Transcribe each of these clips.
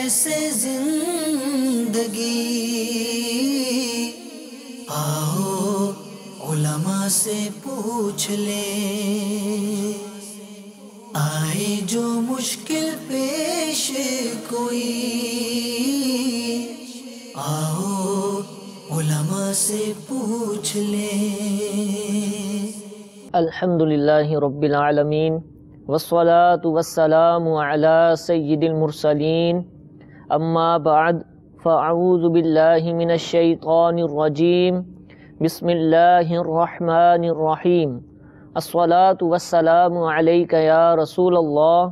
کیسے زندگی، آؤ علماء سے پوچھ لیں، آئے جو مشکل پیش کوئی، آؤ علماء سے پوچھ لیں۔ الحمدللہ رب العالمین والصلاة والسلام علی سید المرسلین، اما بعد فاعوذ باللہ من الشیطان الرجیم، بسم اللہ الرحمن الرحیم۔ الصلاة والسلام علیک یا رسول اللہ،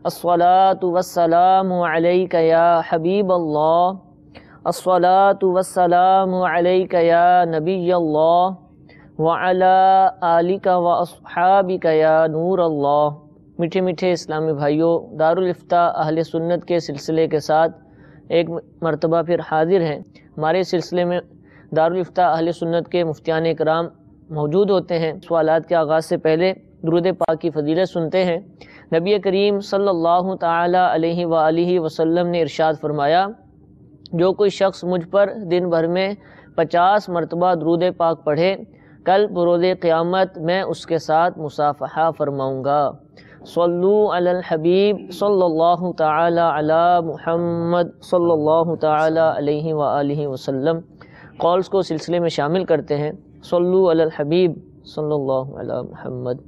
الصلاة والسلام علیک یا حبیب اللہ، الصلاة والسلام علیک یا نبی اللہ، وعلی آلک و اصحابک یا نور اللہ۔ میٹھے میٹھے اسلامی بھائیوں، دارالفتاء اہل سنت کے سلسلے کے ساتھ ایک مرتبہ پھر حاضر ہیں۔ ہمارے سلسلے میں دارالفتاء اہل سنت کے مفتیان اکرام موجود ہوتے ہیں۔ سوالات کے آغاز سے پہلے درود پاک کی فضیلت سنتے ہیں۔ نبی کریم صلی اللہ تعالی علیہ وآلہ وسلم نے ارشاد فرمایا، جو کوئی شخص مجھ پر دن بھر میں 50 مرتبہ درود پاک پڑھے، کل بروز قیامت میں اس کے ساتھ مصافحہ فرماؤں گا۔ صلو علی الحبیب صلی اللہ تعالی علی محمد صلی اللہ تعالی علیہ وآلہ وسلم۔ قولز کو سلسلے میں شامل کرتے ہیں۔ صلو علی الحبیب صلی اللہ علی محمد۔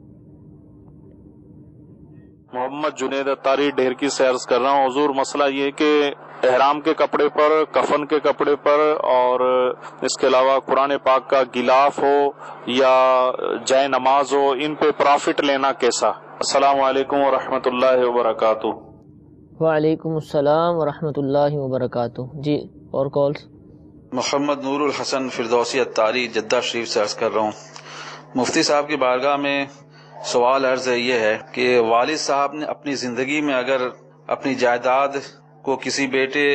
محمد جنید اتاری ڈھیر کی سے عرض کر رہا ہوں حضور، مسئلہ یہ ہے کہ احرام کے کپڑے پر، کفن کے کپڑے پر اور اس کے علاوہ قرآن پاک کا غلاف ہو یا جائے نماز ہو، ان پہ پرافٹ لینا کیسا؟ السلام علیکم ورحمۃ اللہ وبرکاتہ۔ وعلیکم السلام ورحمۃ اللہ وبرکاتہ۔ جی اور کالز؟ محمد نور الحسن فردوسی اتاری جدہ شریف سے عرض کر رہا ہوں، مفتی صاحب کی بارگاہ میں سوال عرض یہ ہے کہ والد صاحب نے اپنی زندگی میں اگر اپنی جائیداد کو کسی بیٹے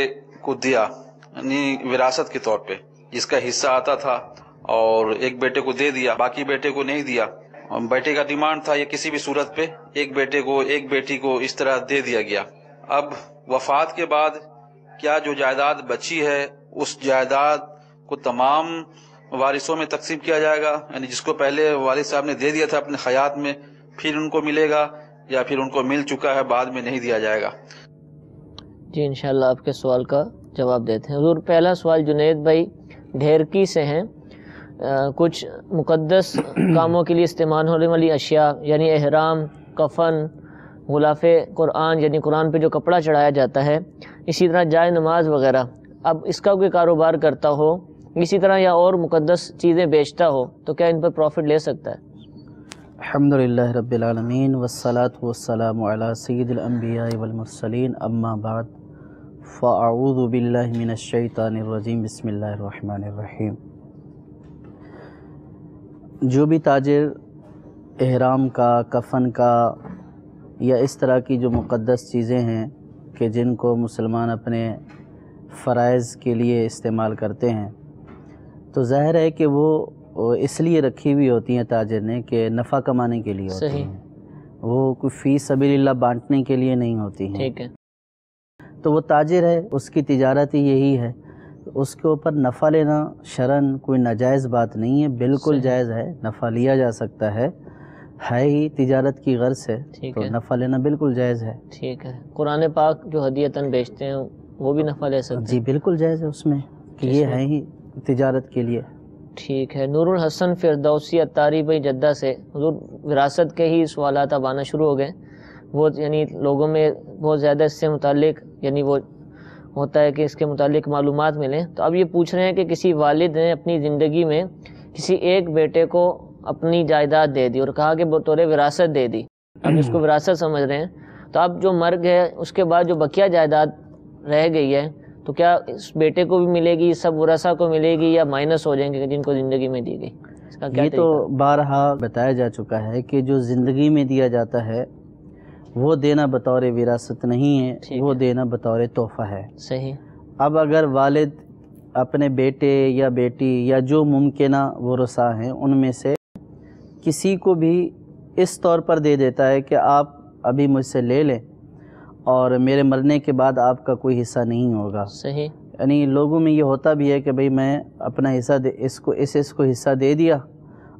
کو دیا، یعنی وراثت کے طور پہ جس کا حصہ آتا تھا، اور ایک بیٹے کو دے دیا، باقی بیٹے کو نہیں دیا، بیٹے کا ڈیمانڈ تھا یا کسی بھی صورت پہ ایک بیٹے کو ایک بیٹی کو اس طرح دے دیا گیا، اب وفات کے بعد کیا جو جائیداد بچی ہے اس جائیداد کو تمام وارثوں میں تقسیم کیا جائے گا؟ یعنی جس کو پہلے والد صاحب نے دے دیا تھا اپنے حیات میں، پھر ان کو ملے گا، یا پھر ان کو مل چکا ہے بعد میں نہیں دیا جائے گا؟ جی انشاءاللہ آپ کے سوال کا جواب دیتے ہیں۔ حضور پہلا سوال جنید بھائی ڈھیرکی سے ہیں۔ کچھ مقدس کاموں کے لیے استعمال ہونے والی اشیاء یعنی احرام، کفن، غلاف قرآن یعنی قرآن پہ جو کپڑا چڑھایا جاتا ہے، اسی طرح جائے نماز وغیرہ، اب اس کا کوئی کاروبار کرتا ہو اسی طرح یا اور مقدس چیزیں بیچتا ہو تو کیا ان پر پروفٹ لے سکتا ہے؟ الحمدللہ رب العالمین والصلاة والسلام علی سید الانبیاء والمرسلین، اما بعد فاعوذ باللہ من الشیطان الرجیم، بسم اللہ الرحمن الرحیم۔ جو بھی تاجر احرام کا، کفن کا یا اس طرح کی جو مقدس چیزیں ہیں کہ جن کو مسلمان اپنے فرائض کے لیے استعمال کرتے ہیں، تو ظاہر ہے کہ وہ اس لیے رکھی ہوئی ہوتی ہیں تاجر نے کہ نفع کمانے کے لیے ہوتی ہیں، وہ کوئی فی سبیل اللہ بانٹنے کے لیے نہیں ہوتی ہیں۔ ٹھیک ہے، تو وہ تاجر ہے، اس کی تجارت ہی یہی ہے، اس کے اوپر نفع لینا شرعاً کوئی ناجائز بات نہیں ہے، بالکل جائز ہے، نفع لیا جا سکتا ہے ہی تجارت کی غرض سے، تو نفع لینا بالکل جائز ہے۔ ٹھیک ہے، قرآن پاک جو ہدیتاً بیچتے ہیں وہ بھی نفع لے سکتے ہیں؟ جی بالکل جائز ہے اس میں کہ یہ ہے ہی تجارت کے لیے۔ ٹھیک ہے۔ نور الحسن فردوسی اتاری بھائی جدہ سے، حضور وراثت کے ہی سوالات اب آنا شروع ہو گئے، وہ یعنی لوگوں میں بہت زیادہ اس سے متعلق یعنی وہ ہوتا ہے کہ اس کے متعلق معلومات ملیں، تو اب یہ پوچھ رہے ہیں کہ کسی والد نے اپنی زندگی میں کسی ایک بیٹے کو اپنی جائیداد دے دی اور کہا کہ بطور وراثت دے دی، اب اس کو وراثت سمجھ رہے ہیں، تو اب جو مرگ ہے اس کے بعد جو بقیہ جائیداد رہ گئی ہے تو کیا اس بیٹے کو بھی ملے گی، سب ورثہ کو ملے گی، یا مائنس ہو جائیں گے جن کو زندگی میں دی گئی؟ اس کا کیا یہ تو بارہا بتایا جا چکا ہے کہ جو زندگی میں دیا جاتا ہے وہ دینا بطور وراثت نہیں ہے، وہ دینا بطور تحفہ ہے۔ صحیح۔ اب اگر والد اپنے بیٹے یا بیٹی یا جو ممکنہ ورثاء ہیں ان میں سے کسی کو بھی اس طور پر دے دیتا ہے کہ آپ ابھی مجھ سے لے لیں اور میرے مرنے کے بعد آپ کا کوئی حصہ نہیں ہوگا. صحیح. یعنی لوگوں میں یہ ہوتا بھی ہے کہ بھئی میں اپنا حصہ اس کو حصہ دے دیا،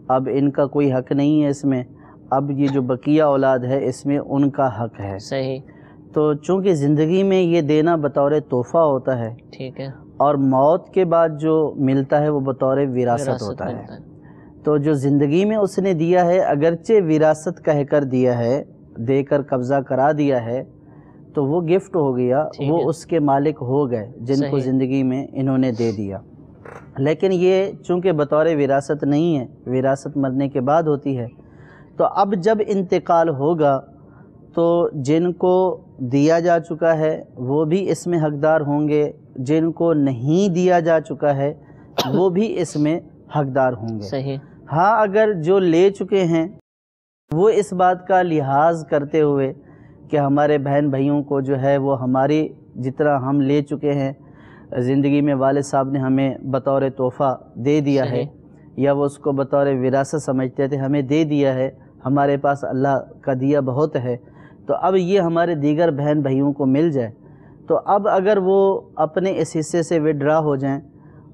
اب ان کا کوئی حق نہیں ہے اس میں، اب یہ جو بقیہ اولاد ہے اس میں ان کا حق ہے. صحیح. تو چونکہ زندگی میں یہ دینا بطور تحفہ ہوتا ہے، ٹھیک ہے، اور موت کے بعد جو ملتا ہے وہ بطور وراثت ہوتا ہے. تو جو زندگی میں اس نے دیا ہے، اگرچہ وراثت کہہ کر دیا ہے، دے کر قبضہ کرا دیا ہے، تو وہ گفٹ ہو گیا، وہ اس کے مالک ہو گئے جن کو زندگی میں انہوں نے دے دیا. لیکن یہ چونکہ بطور وراثت نہیں ہے، وراثت مرنے کے بعد ہوتی ہے، تو اب جب انتقال ہوگا تو جن کو دیا جا چکا ہے وہ بھی اس میں حقدار ہوں گے، جن کو نہیں دیا جا چکا ہے وہ بھی اس میں حقدار ہوں گے. صحیح. ہاں اگر جو لے چکے ہیں وہ اس بات کا لحاظ کرتے ہوئے کہ ہمارے بہن بھائیوں کو جو ہے وہ ہماری جتنا ہم لے چکے ہیں زندگی میں، والد صاحب نے ہمیں بطور تحفہ دے دیا ہے، یا وہ اس کو بطور وراثت سمجھتے تھے، ہمیں دے دیا ہے، ہمارے پاس اللہ کا دیا بہت ہے، تو اب یہ ہمارے دیگر بہن بھائیوں کو مل جائے، تو اب اگر وہ اپنے اس حصے سے وڈرا ہو جائیں،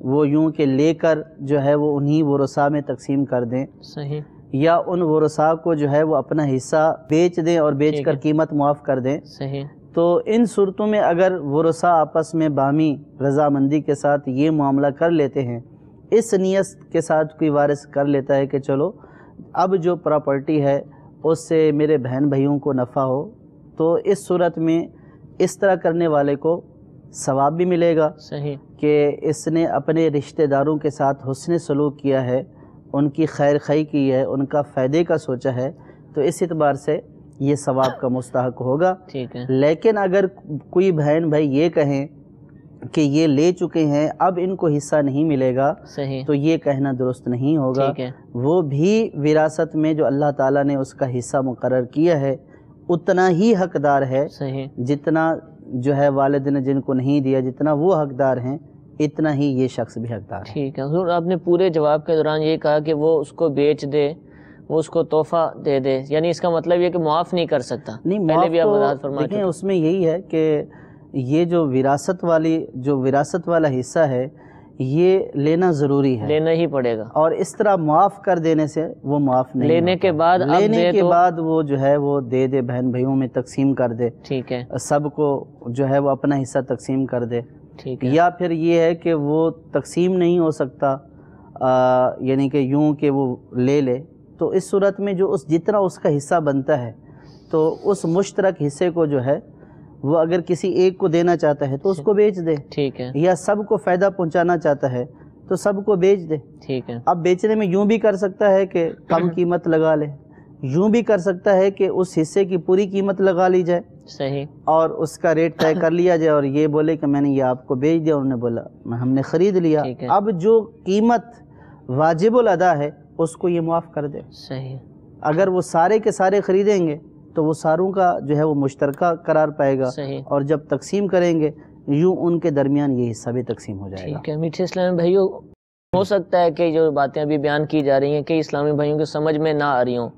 وہ یوں کہ لے کر جو ہے وہ انہی ورثاء میں تقسیم کر دیں، صحیح، یا ان ورثاء کو جو ہے وہ اپنا حصہ بیچ دیں اور بیچ کر قیمت معاف کر دیں. صحیح. تو ان صورتوں میں اگر ورثاء آپس میں باہمی رضامندی کے ساتھ یہ معاملہ کر لیتے ہیں، اس نیت کے ساتھ کوئی وارث کر لیتا ہے کہ چلو اب جو پراپرٹی ہے اس سے میرے بہن بھائیوں کو نفع ہو، تو اس صورت میں اس طرح کرنے والے کو ثواب بھی ملے گا. صحیح. کہ اس نے اپنے رشتہ داروں کے ساتھ حسن سلوک کیا ہے، ان کی خیر خواہی کی ہے، ان کا فائدے کا سوچا ہے، تو اس اعتبار سے یہ ثواب کا مستحق ہوگا. ٹھیک ہے. لیکن اگر کوئی بہن بھائی یہ کہیں کہ یہ لے چکے ہیں اب ان کو حصہ نہیں ملے گا، صحیح، تو یہ کہنا درست نہیں ہوگا. ٹھیک ہے. وہ بھی وراثت میں جو اللہ تعالیٰ نے اس کا حصہ مقرر کیا ہے اتنا ہی حقدار ہے، صحیح، جتنا جو ہے والد نے جن کو نہیں دیا، جتنا وہ حقدار ہیں اتنا ہی یہ شخص بھی حقدار ہے. ٹھیک ہے. حضور آپ نے پورے جواب کے دوران یہ کہا کہ وہ اس کو بیچ دے، وہ اس کو تحفہ دے دے، یعنی اس کا مطلب یہ کہ معاف نہیں کر سکتا. نہیں، پہلے بھی آپ وضاحت معاف تو فرما دیکھیں چکے. اس میں یہی ہے کہ یہ جو وراثت والا حصہ ہے یہ لینا ضروری ہے، لینا ہی پڑے گا. اور اس طرح معاف کر دینے سے وہ معاف نہیں لینے ہوتا. کے بعد اب لینے دے کے تو بعد وہ جو ہے وہ دے دے، بہن بھائیوں میں تقسیم کر دے، ٹھیک ہے، سب کو جو ہے وہ اپنا حصہ تقسیم کر دے. ٹھیک ہے. یا پھر یہ ہے کہ وہ تقسیم نہیں ہو سکتا، یعنی کہ یوں کہ وہ لے لے، تو اس صورت میں جو جتنا اس کا حصہ بنتا ہے تو اس مشترک حصے کو جو ہے وہ اگر کسی ایک کو دینا چاہتا ہے تو اس کو بیچ دے، ٹھیک ہے، یا سب کو فائدہ پہنچانا چاہتا ہے تو سب کو بیچ دے. ٹھیک ہے. اب بیچنے میں یوں بھی کر سکتا ہے کہ کم قیمت لگا لے، یوں بھی کر سکتا ہے کہ اس حصے کی پوری قیمت لگا لی جائے صحیح، اور اس کا ریٹ طے کر لیا جائے، اور یہ بولے کہ میں نے یہ آپ کو بیچ دیا، انہوں نے بولا ہم نے خرید لیا. ٹھیک ہے. اب جو قیمت واجب الادا ہے اس کو یہ معاف کر دے. صحیح، اگر وہ سارے کے سارے خریدیں گے تو وہ ساروں کا جو ہے وہ مشترکہ قرار پائے گا، صحیح، اور جب تقسیم کریں گے یوں ان کے درمیان یہ حصہ بھی تقسیم ہو جائے گا. ٹھیک ہے. میٹھے اسلامی بھائیوں، ہو سکتا ہے کہ جو باتیں ابھی بیان کی جا رہی ہیں کئی اسلامی بھائیوں کے سمجھ میں نہ آ رہی ہوں،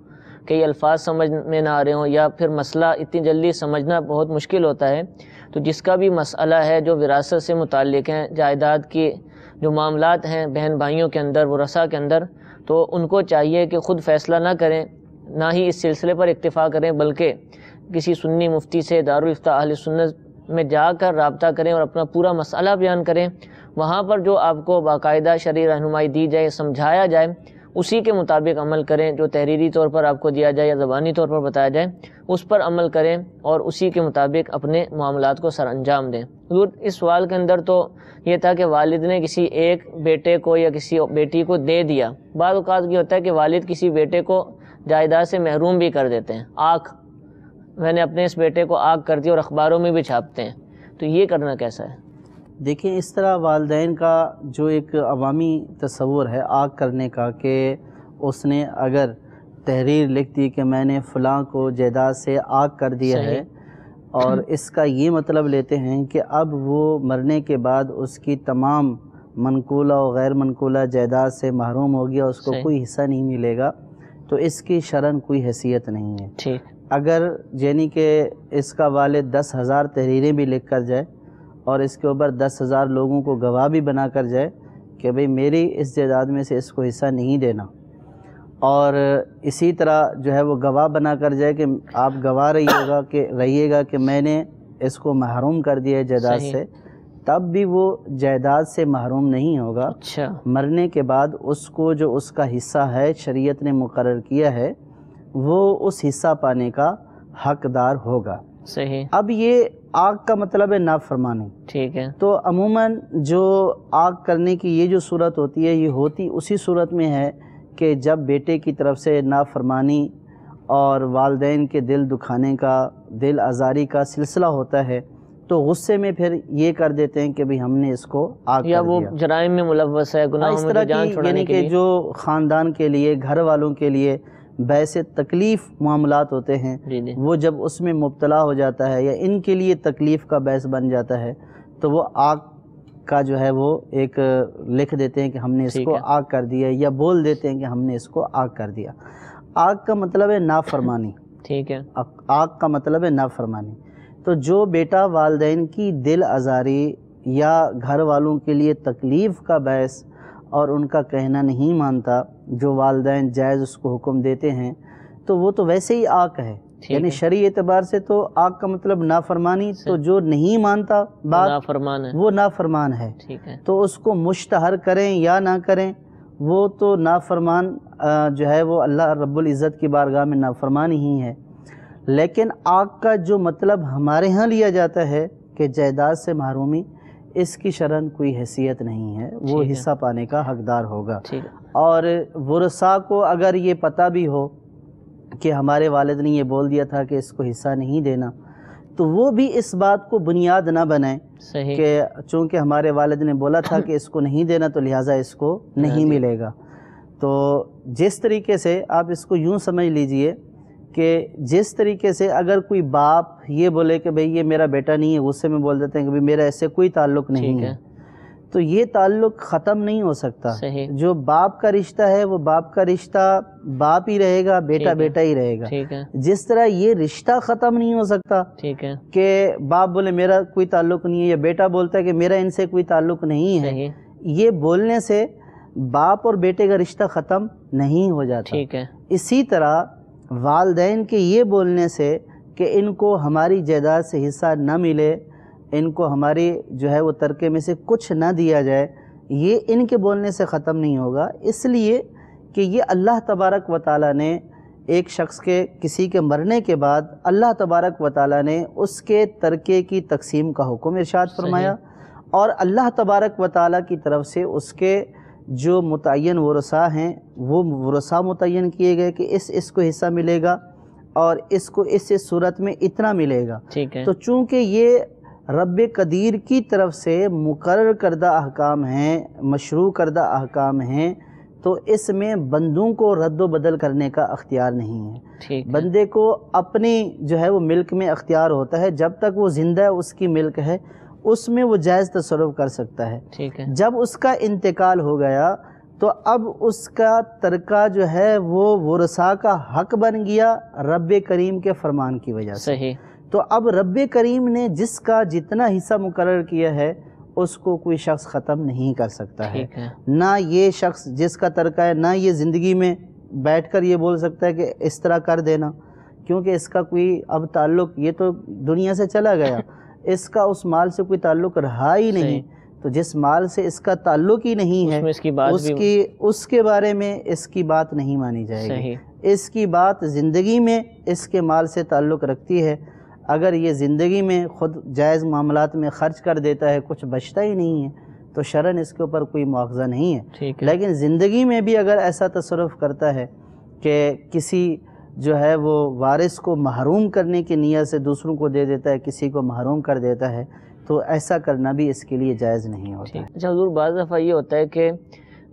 کئی الفاظ سمجھ میں نہ آ رہے ہوں، یا پھر مسئلہ اتنی جلدی سمجھنا بہت مشکل ہوتا ہے. تو جس کا بھی مسئلہ ہے جو وراثت سے متعلق ہیں، جائیداد کی جو معاملات ہیں بہن بھائیوں کے اندر، ورثاء کے اندر، تو ان کو چاہیے کہ خود فیصلہ نہ کریں، نہ ہی اس سلسلے پر اکتفا کریں، بلکہ کسی سنی مفتی سے دارالافتاء اہل سنت میں جا کر رابطہ کریں اور اپنا پورا مسئلہ بیان کریں. وہاں پر جو آپ کو باقاعدہ شرعی رہنمائی دی جائے، سمجھایا جائے، اسی کے مطابق عمل کریں. جو تحریری طور پر آپ کو دیا جائے یا زبانی طور پر بتایا جائے اس پر عمل کریں اور اسی کے مطابق اپنے معاملات کو سر انجام دیں. حضور اس سوال کے اندر تو یہ تھا کہ والد نے کسی ایک بیٹے کو یا کسی بیٹی کو دے دیا. بعض اوقات یہ ہوتا ہے کہ والد کسی بیٹے کو جائیداد سے محروم بھی کر دیتے ہیں، آنکھ میں نے اپنے اس بیٹے کو آگ کر دی اور اخباروں میں بھی چھاپتے ہیں، تو یہ کرنا کیسا ہے؟ دیکھیں اس طرح والدین کا جو ایک عوامی تصور ہے آگ کرنے کا، کہ اس نے اگر تحریر لکھ دی کہ میں نے فلاں کو جائیداد سے آگ کر دیا ہے، اور اس کا یہ مطلب لیتے ہیں کہ اب وہ مرنے کے بعد اس کی تمام منقولہ و غیر منقولہ جائیداد سے محروم ہو گیا، اس کو کوئی حصہ نہیں ملے گا، تو اس کی شرعاً کوئی حیثیت نہیں ہے. ٹھیک. اگر یعنی کہ اس کا والد 10,000 تحریریں بھی لکھ کر جائے اور اس کے اوپر 10,000 لوگوں کو گواہ بھی بنا کر جائے کہ بھئی میری اس جائیداد میں سے اس کو حصہ نہیں دینا، اور اسی طرح جو ہے وہ گواہ بنا کر جائے کہ آپ گواہ رہیے گا کہ میں نے اس کو محروم کر دیا ہے جائیداد سے، تب بھی وہ جائیداد سے محروم نہیں ہوگا۔ اچھا، مرنے کے بعد اس کو جو اس کا حصہ ہے شریعت نے مقرر کیا ہے وہ اس حصہ پانے کا حقدار ہوگا۔ صحیح۔ اب یہ آگ کا مطلب ہے نافرمانی، ٹھیک ہے۔ تو عموماً جو آگ کرنے کی یہ جو صورت ہوتی ہے یہ ہوتی اسی صورت میں ہے کہ جب بیٹے کی طرف سے نافرمانی اور والدین کے دل دکھانے کا، دل آزاری کا سلسلہ ہوتا ہے تو غصے میں پھر یہ کر دیتے ہیں کہ بھئی ہم نے اس کو آگ یا کر وہ دیا۔ جرائم میں ملوث ہے، گناہوں اس میں طرح تو جان کی چھڑانے یعنی کے کہ لیے۔ جو خاندان کے لیے، گھر والوں کے لیے باعث تکلیف معاملات ہوتے ہیں، جی وہ جب اس میں مبتلا ہو جاتا ہے یا ان کے لیے تکلیف کا باعث بن جاتا ہے تو وہ آگ کا جو ہے وہ ایک لکھ دیتے ہیں کہ ہم نے اس کو آگ کر دیا، یا بول دیتے ہیں کہ ہم نے اس کو آگ کر دیا۔ آگ کا مطلب ہے نافرمانی، ٹھیک ہے۔ آگ کا مطلب ہے نافرمانی۔ تو جو بیٹا والدین کی دل آزاری یا گھر والوں کے لیے تکلیف کا باعث اور ان کا کہنا نہیں مانتا، جو والدین جائز اس کو حکم دیتے ہیں، تو وہ تو ویسے ہی آگ ہے، یعنی شرعی اعتبار سے تو آگ کا مطلب نافرمانی، تو جو نہیں مانتا بات نافرمان ہے، وہ نافرمان ہے۔ ٹھیک ہے۔ تو اس کو مشتہر کریں یا نہ کریں، وہ تو نافرمان جو ہے وہ اللہ رب العزت کی بارگاہ میں نافرمان ہی ہے۔ لیکن آگ کا جو مطلب ہمارے ہاں لیا جاتا ہے کہ جائیداد سے محرومی، اس کی شرعاً کوئی حیثیت نہیں ہے، وہ حصہ پانے کا حقدار ہوگا۔ اور ورثاء کو اگر یہ پتہ بھی ہو کہ ہمارے والد نے یہ بول دیا تھا کہ اس کو حصہ نہیں دینا، تو وہ بھی اس بات کو بنیاد نہ بنائیں کہ چونکہ ہمارے والد نے بولا تھا کہ اس کو نہیں دینا تو لہٰذا اس کو نہیں ملے گا۔ تو جس طریقے سے آپ اس کو یوں سمجھ لیجئے کہ جس طریقے سے اگر کوئی باپ یہ بولے کہ بھئی یہ میرا بیٹا نہیں ہے، غصے میں بول دیتے ہیں کہ بھئی میرا ایسے کوئی تعلق نہیں ہے، تو یہ تعلق ختم نہیں ہو سکتا۔ جو باپ کا رشتہ ہے وہ باپ کا رشتہ باپ ہی رہے گا، بیٹا بیٹا ہی رہے گا۔ جس طرح یہ رشتہ ختم نہیں ہو سکتا کہ باپ بولے میرا کوئی تعلق نہیں ہے، یا بیٹا بولتا ہے کہ میرا ان سے کوئی تعلق نہیں ہے، یہ بولنے سے باپ اور بیٹے کا رشتہ ختم نہیں ہو جاتا۔ اسی طرح والدین کے یہ بولنے سے کہ ان کو ہماری جائیداد سے حصہ نہ ملے، ان کو ہماری جو ہے وہ ترکے میں سے کچھ نہ دیا جائے، یہ ان کے بولنے سے ختم نہیں ہوگا، اس لیے کہ یہ اللہ تبارک و تعالیٰ نے ایک شخص کے کسی کے مرنے کے بعد اللہ تبارک و تعالیٰ نے اس کے ترکے کی تقسیم کا حکم ارشاد فرمایا، اور اللہ تبارک و تعالیٰ کی طرف سے اس کے جو متعین ورثاء ہیں وہ ورثاء متعین کیے گئے کہ اس کو حصہ ملے گا اور اس کو اس صورت میں اتنا ملے گا۔ تو چونکہ یہ رب قدیر کی طرف سے مقرر کردہ احکام ہیں، مشروع کردہ احکام ہیں، تو اس میں بندوں کو رد و بدل کرنے کا اختیار نہیں ہے۔ بندے کو اپنی جو ہے وہ ملک میں اختیار ہوتا ہے، جب تک وہ زندہ ہے اس کی ملک ہے، اس میں وہ جائز تصرف کر سکتا ہے۔ جب اس کا انتقال ہو گیا تو اب اس کا ترکہ جو ہے وہ ورثاء کا حق بن گیا رب کریم کے فرمان کی وجہ سے۔ تو اب رب کریم نے جس کا جتنا حصہ مقرر کیا ہے اس کو کوئی شخص ختم نہیں کر سکتا ہے، نہ یہ شخص جس کا ترکہ ہے، نہ یہ زندگی میں بیٹھ کر یہ بول سکتا ہے کہ اس طرح کر دینا، کیونکہ اس کا کوئی اب تعلق، یہ تو دنیا سے چلا گیا، اس کا اس مال سے کوئی تعلق رہا ہی نہیں، تو جس مال سے اس کا تعلق ہی نہیں ہے اس کے بارے میں اس کی بات نہیں مانی جائے گی۔ اس کی بات زندگی میں اس کے مال سے تعلق رکھتی ہے، اگر یہ زندگی میں خود جائز معاملات میں خرچ کر دیتا ہے، کچھ بچتا ہی نہیں ہے، تو شرعاً اس کے اوپر کوئی مواخذہ نہیں ہے۔ لیکن زندگی میں بھی اگر ایسا تصرف کرتا ہے کہ کسی جو ہے وہ وارث کو محروم کرنے کی نیت سے دوسروں کو دے دیتا ہے، کسی کو محروم کر دیتا ہے، تو ایسا کرنا بھی اس کے لیے جائز نہیں ہوتا۔ اچھا حضور، بعض دفعہ یہ ہوتا ہے کہ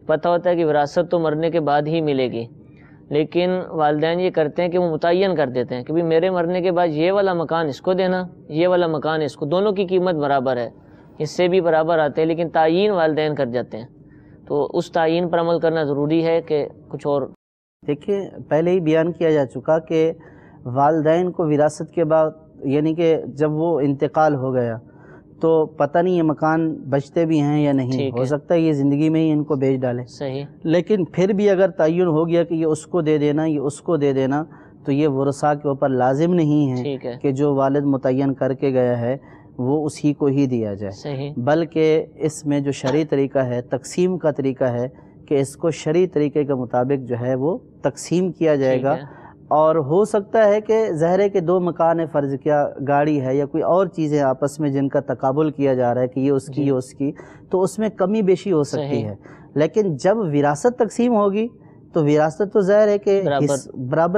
پتہ ہوتا ہے کہ وراثت تو مرنے کے بعد ہی ملے گی، لیکن والدین یہ کرتے ہیں کہ وہ متعین کر دیتے ہیں کہ بھی میرے مرنے کے بعد یہ والا مکان اس کو دینا، یہ والا مکان اس کو، دونوں کی قیمت برابر ہے، اس سے بھی برابر آتے ہیں، لیکن تعین والدین کر جاتے ہیں، تو اس تعین پر عمل کرنا ضروری ہے کہ کچھ اور؟ دیکھیے، پہلے ہی بیان کیا جا چکا کہ والدین کو وراثت کے بعد یعنی کہ جب وہ انتقال ہو گیا تو پتہ نہیں یہ مکان بچتے بھی ہیں یا نہیں، ہو سکتا ہے یہ زندگی میں ہی ان کو بیچ ڈالے، صحیح، لیکن پھر بھی اگر تعین ہو گیا کہ یہ اس کو دے دینا، یہ اس کو دے دینا، تو یہ ورثاء کے اوپر لازم نہیں ہے کہ جو والد متعین کر کے گیا ہے وہ اسی کو ہی دیا جائے، صحیح، بلکہ اس میں جو شرعی طریقہ ہے، تقسیم کا طریقہ ہے کہ اس کو شرعی طریقے کے مطابق جو ہے وہ تقسیم کیا جائے گا۔ اور ہو سکتا ہے کہ ظاہر ہے کہ دو مکان فرض کیا گاڑی ہے یا کوئی اور چیزیں آپس میں جن کا تقابل کیا جا رہا ہے کہ یہ اس کی یہ اس کی، تو اس میں کمی بیشی ہو سکتی ہے، لیکن جب وراثت تقسیم ہوگی تو وراثت تو ظاہر ہے کہ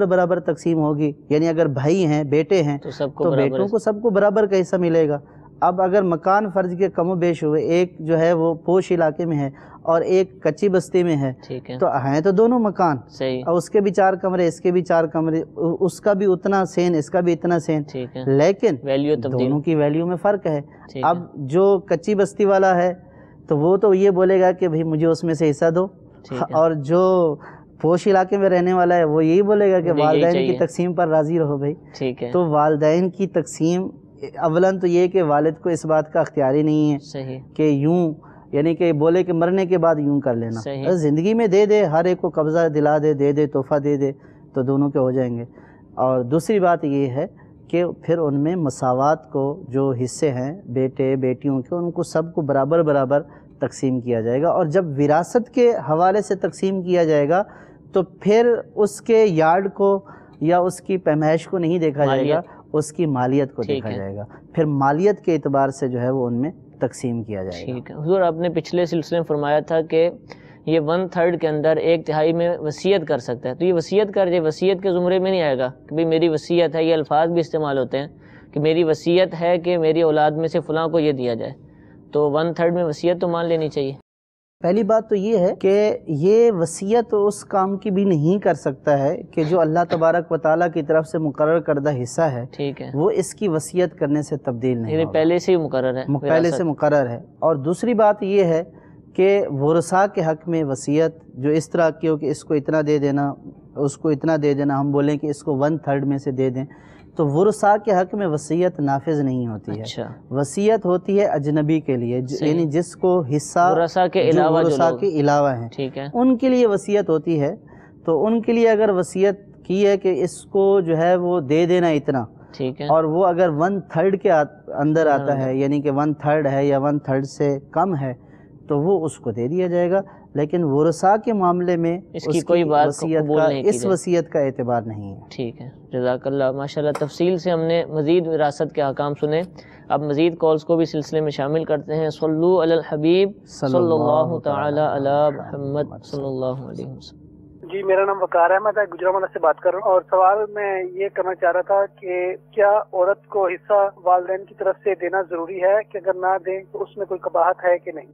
برابر تقسیم ہوگی، یعنی اگر بھائی ہیں بیٹے ہیں تو بیٹوں کو سب کو برابر کا حصہ ملے گا۔ اب اگر مکان فرض کے کم و بیش ہوئے، ایک جو ہے وہ پوش علاقے میں ہے اور ایک کچی بستی میں ہے، تو ہیں تو دونوں مکان، اور اس کے بھی 4 کمرے، اس کے بھی 4 کمرے، اس کا بھی اتنا سین، اس کا بھی اتنا سین، لیکن دونوں کی ویلیو میں فرق ہے۔ اب جو کچی بستی والا ہے تو وہ تو یہ بولے گا کہ بھئی مجھے اس میں سے حصہ دو، اور جو پوش علاقے میں رہنے والا ہے وہ یہی بولے گا کہ والدین کی تقسیم پر راضی رہو بھائی۔ تو والدین کی تقسیم اولاً تو یہ کہ والد کو اس بات کا اختیار ہی نہیں ہے کہ یوں یعنی کہ بولے کہ مرنے کے بعد یوں کر لینا، زندگی میں دے دے، ہر ایک کو قبضہ دلا دے، دے دے تحفہ دے دے، تو دونوں کے ہو جائیں گے۔ اور دوسری بات یہ ہے کہ پھر ان میں مساوات کو جو حصے ہیں بیٹے بیٹیوں کے، ان کو سب کو برابر تقسیم کیا جائے گا، اور جب وراثت کے حوالے سے تقسیم کیا جائے گا تو پھر اس کے یارڈ کو یا اس کی پیمائش کو نہیں دیکھا جائے گا، اس کی مالیت کو دیکھا جائے گا، پھر مالیت کے اعتبار سے جو ہے وہ ان میں تقسیم کیا جائے گا۔ ٹھیک ہے حضور، آپ نے پچھلے سلسلے میں فرمایا تھا کہ یہ 1/3 کے اندر 1/3 میں وصیت کر سکتا ہے، تو یہ وصیت کر جائے، وصیت کے زمرے میں نہیں آئے گا کہ بھئی میری وصیت ہے، یہ الفاظ بھی استعمال ہوتے ہیں کہ میری وصیت ہے کہ میری اولاد میں سے فلاں کو یہ دیا جائے، تو 1/3 میں وصیت تو مان لینی چاہیے۔ پہلی بات تو یہ ہے کہ یہ وصیت اس کام کی بھی نہیں کر سکتا ہے کہ جو اللہ تبارک و تعالیٰ کی طرف سے مقرر کردہ حصہ ہے، ٹھیک ہے، وہ اس کی وصیت کرنے سے تبدیل نہیں ہوگا، پہلے سے ہی مقرر ہے، پہلے سے مقرر ہے۔ اور دوسری بات یہ ہے کہ ورثاء کے حق میں وصیت جو اس طرح کی ہو کہ اس کو اتنا دے دینا، اس کو اتنا دے دینا، ہم بولیں کہ اس کو 1/3 میں سے دے دیں، تو ورثاء کے حق میں وصیت نافذ نہیں ہوتی ہے۔ وصیت ہوتی ہے اجنبی کے لیے، یعنی جس کو حصہ ورثاء کے علاوہ ہیں، ان کے لیے وصیت ہوتی ہے۔ تو ان کے لیے اگر وصیت کی ہے کہ اس کو جو ہے وہ دے دینا اتنا، اور وہ اگر 1/3 کے اندر آتا ہے، یعنی کہ 1/3 ہے یا 1/3 سے کم ہے، تو وہ اس کو دے دیا جائے گا، لیکن ورثاء کے معاملے میں اس کی کوئی بات قبول نہیں کی اس وصیت کا اعتبار نہیں ہے۔ ٹھیک ہے، جزاک اللہ، ماشاءاللہ تفصیل سے ہم نے مزید وراثت کے احکام سنے۔ اب مزید کالز کو بھی سلسلے میں شامل کرتے ہیں۔ صلو علی الحبیب صلی اللہ تعالی علی محمد صلی اللہ علیہ وسلم۔ جی، میرا نام وقار احمد ہے، گجرانوالہ سے بات کر رہا ہوں، اور سوال میں یہ کرنا چاہ رہا تھا کہ کیا عورت کو حصہ والدین کی طرف سے دینا ضروری ہے کہ اگر نہ دیں تو اس میں کوئی قباحت ہے کہ نہیں؟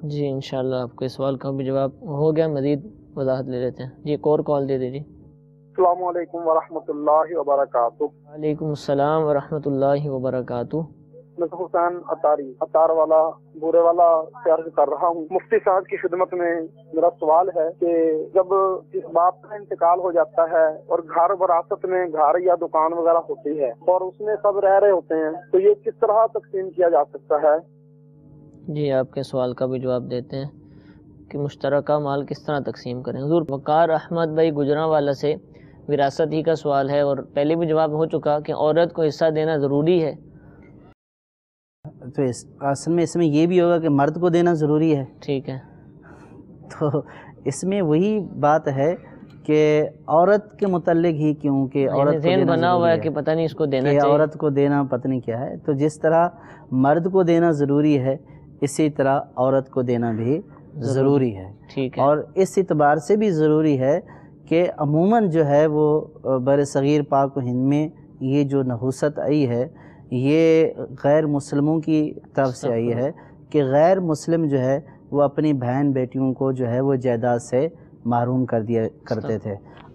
جی انشاءاللہ آپ کے سوال کا بھی جواب ہو گیا، مزید وضاحت لے لیتے ہیں۔ جی ایک اور کال دے دیجیے۔ السلام علیکم ورحمۃ اللہ وبرکاتہ۔ وعلیکم السلام ورحمۃ اللہ وبرکاتہ۔ میں حسین اطار والا بورے والا سے عرض کر رہا ہوں، مفتی صاحب کی خدمت میں میرا سوال ہے کہ جب اس باپ کا انتقال ہو جاتا ہے اور گھر وراثت میں گھر یا دکان وغیرہ ہوتی ہے اور اس میں سب رہ رہے ہوتے ہیں، تو یہ کس طرح تقسیم کیا جا سکتا ہے؟ جی آپ کے سوال کا بھی جواب دیتے ہیں کہ مشترکہ مال کس طرح تقسیم کریں۔ حضور وقار احمد بھائی گجرانوالہ سے وراثت ہی کا سوال ہے، اور پہلے بھی جواب ہو چکا کہ عورت کو حصہ دینا ضروری ہے۔ تو اصل میں اس میں یہ بھی ہوگا کہ مرد کو دینا ضروری ہے، ٹھیک ہے، تو اس میں وہی بات ہے کہ عورت کے متعلق ہی کیوں کہ عورت ذہن بنا ہوا ہے کہ پتہ نہیں اس کو دینا چاہیے، عورت کو دینا پتہ نہیں کیا ہے، تو جس طرح مرد کو دینا ضروری ہے اسی طرح عورت کو دینا بھی ضروری ہے، ٹھیک ہے، اور اس اعتبار سے بھی ضروری ہے کہ عموماً جو ہے وہ بر صغیر پاک و ہند میں یہ جو نحوست آئی ہے یہ غیر مسلموں کی طرف سے آئی ہے کہ غیر مسلم جو ہے وہ اپنی بہن بیٹیوں کو جو ہے وہ جائیداد سے محروم کر دیا کرتے تھے،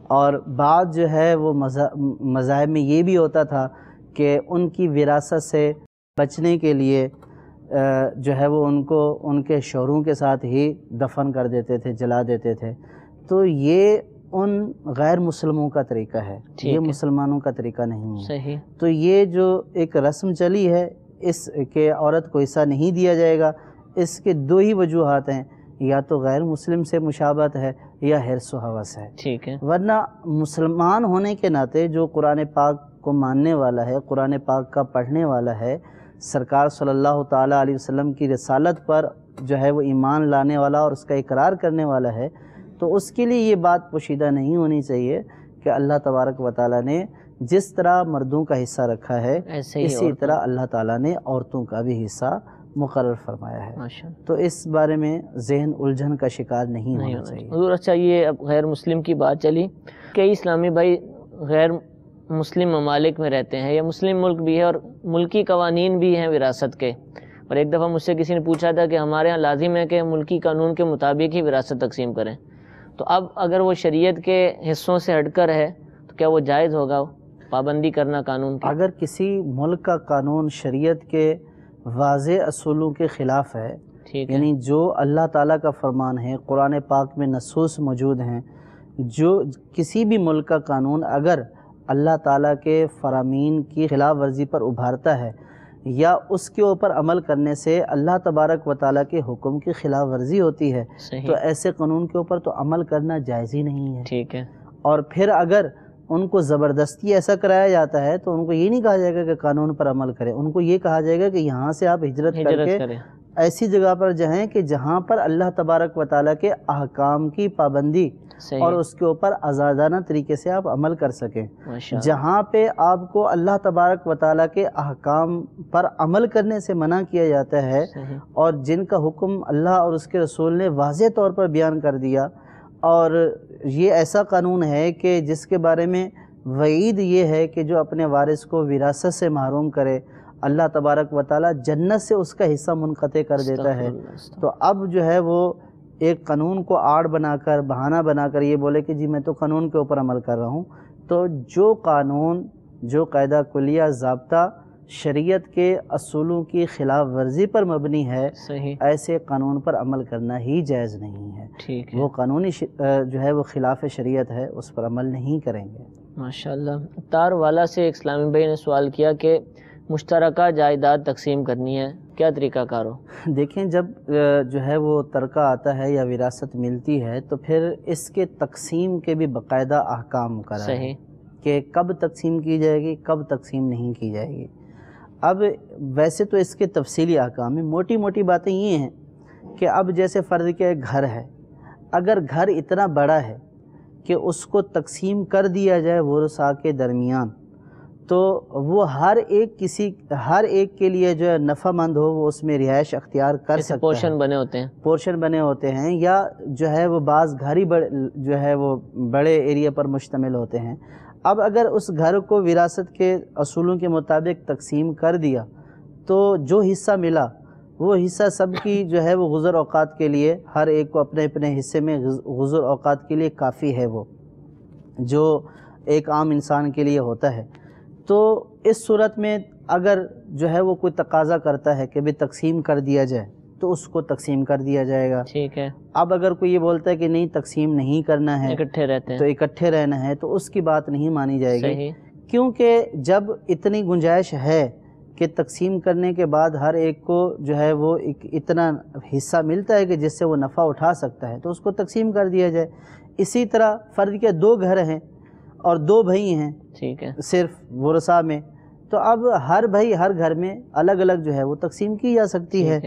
اور بعد جو ہے وہ مذاہب میں یہ بھی ہوتا تھا کہ ان کی وراثت سے بچنے کے لیے جو ہے وہ ان کو ان کے شوہروں کے ساتھ ہی دفن کر دیتے تھے، جلا دیتے تھے۔ تو یہ ان غیر مسلموں کا طریقہ ہے، یہ مسلمانوں کا طریقہ نہیں ہے۔ صحیح۔ تو یہ جو ایک رسم چلی ہے اس کے عورت کو حصہ نہیں دیا جائے گا، اس کے دو ہی وجوہات ہیں، یا تو غیر مسلم سے مشابہت ہے یا حرص و ہوس ہے۔ ٹھیک ہے۔ ورنہ مسلمان ہونے کے ناطے جو قرآن پاک کو ماننے والا ہے، قرآن پاک کا پڑھنے والا ہے، سرکار صلی اللہ تعالیٰ علیہ وسلم کی رسالت پر جو ہے وہ ایمان لانے والا اور اس کا اقرار کرنے والا ہے، تو اس کے لیے یہ بات پوشیدہ نہیں ہونی چاہیے کہ اللہ تبارک و تعالیٰ نے جس طرح مردوں کا حصہ رکھا ہے اسی طرح اللہ تعالیٰ نے عورتوں کا بھی حصہ مقرر فرمایا ہے۔ تو اس بارے میں ذہن الجھن کا شکار نہیں ہونا چاہیے۔ حضور اچھا، یہ اب غیر مسلم کی بات چلی، کئی اسلامی بھائی غیر مسلم ممالک میں رہتے ہیں یا مسلم ملک بھی ہے اور ملکی قوانین بھی ہیں وراثت کے، اور ایک دفعہ مجھ سے کسی نے پوچھا تھا کہ ہمارے یہاں لازم ہے کہ ملکی قانون کے مطابق ہی وراثت تقسیم کریں، تو اب اگر وہ شریعت کے حصوں سے ہٹ کر ہے تو کیا وہ جائز ہوگا پابندی کرنا قانون کی؟ اگر کسی ملک کا قانون شریعت کے واضح اصولوں کے خلاف ہے، یعنی جو اللہ تعالیٰ کا فرمان ہے، قرآن پاک میں نصوص موجود ہیں، جو کسی بھی ملک کا قانون اگر اللہ تعالیٰ کے فرامین کی خلاف ورزی پر ابھارتا ہے یا اس کے اوپر عمل کرنے سے اللہ تبارک و تعالیٰ کے حکم کی خلاف ورزی ہوتی ہے، تو ایسے قانون کے اوپر تو عمل کرنا جائز ہی نہیں ہے۔ ٹھیک ہے۔ اور پھر اگر ان کو زبردستی ایسا کرایا جاتا ہے تو ان کو یہ نہیں کہا جائے گا کہ قانون پر عمل کریں، ان کو یہ کہا جائے گا کہ یہاں سے آپ ہجرت کر کے ایسی جگہ پر جائیں کہ جہاں پر اللہ تبارک و تعالیٰ کے احکام کی پابندی اور اس کے اوپر آزادانہ طریقے سے آپ عمل کر سکیں، جہاں پہ آپ کو اللہ تبارک و تعالیٰ کے احکام پر عمل کرنے سے منع کیا جاتا ہے اور جن کا حکم اللہ اور اس کے رسول نے واضح طور پر بیان کر دیا، اور یہ ایسا قانون ہے کہ جس کے بارے میں وعید یہ ہے کہ جو اپنے وارث کو وراثت سے محروم کرے اللہ تبارک و تعالیٰ جنت سے اس کا حصہ منقطع کر دیتا ہے۔ تو اب جو ہے وہ ایک قانون کو آڑ بنا کر، بہانہ بنا کر یہ بولے کہ جی میں تو قانون کے اوپر عمل کر رہا ہوں، تو جو قانون، جو قاعدہ کلیہ ضابطہ شریعت کے اصولوں کی خلاف ورزی پر مبنی ہے، ایسے قانون پر عمل کرنا ہی جائز نہیں ہے۔ وہ قانونی جو ہے وہ خلاف شریعت ہے، اس پر عمل نہیں کریں گے۔ ماشاءاللہ۔ تار والا سے ایک اسلامی بھائی نے سوال کیا کہ مشترکہ جائیداد تقسیم کرنی ہے، کیا طریقہ کار ہو؟ دیکھیں، جب جو ہے وہ ترکہ آتا ہے یا وراثت ملتی ہے تو پھر اس کے تقسیم کے بھی باقاعدہ احکام مقرر ہیں کہ کب تقسیم کی جائے گی، کب تقسیم نہیں کی جائے گی۔ اب ویسے تو اس کے تفصیلی احکام ہیں، موٹی موٹی باتیں یہ ہیں کہ اب جیسے فرض کے ایک گھر ہے، اگر گھر اتنا بڑا ہے کہ اس کو تقسیم کر دیا جائے ورثاء کے درمیان، تو وہ ہر ایک کے لیے جو ہے نفع مند ہو، وہ اس میں رہائش اختیار کر سکتا ہے۔ پورشن بنے ہوتے ہیں یا جو ہے وہ بعض گھر ہی جو ہے وہ بڑے ایریا پر مشتمل ہوتے ہیں۔ اب اگر اس گھر کو وراثت کے اصولوں کے مطابق تقسیم کر دیا تو جو حصہ ملا وہ حصہ سب کی جو ہے وہ گزر اوقات کے لیے، ہر ایک کو اپنے اپنے حصے میں گزر اوقات کے لیے کافی ہے، وہ جو ایک عام انسان کے لیے ہوتا ہے۔ تو اس صورت میں اگر جو ہے وہ کوئی تقاضا کرتا ہے کہ بھی تقسیم کر دیا جائے تو اس کو تقسیم کر دیا جائے گا۔ ٹھیک ہے۔ اب اگر کوئی یہ بولتا ہے کہ نہیں تقسیم نہیں کرنا ہے، اکٹھے رہتے ہیں، تو اکٹھے رہنا ہے، تو اس کی بات نہیں مانی جائے گی، کیونکہ جب اتنی گنجائش ہے کہ تقسیم کرنے کے بعد ہر ایک کو جو ہے وہ اتنا حصہ ملتا ہے کہ جس سے وہ نفع اٹھا سکتا ہے، تو اس کو تقسیم کر دیا جائے۔ اسی طرح فرض کے 2 گھر ہیں اور 2 بھائی ہیں، ٹھیک ہے، صرف ورثاء میں، تو اب ہر بھائی ہر گھر میں الگ الگ جو ہے وہ تقسیم کی جا سکتی ہے۔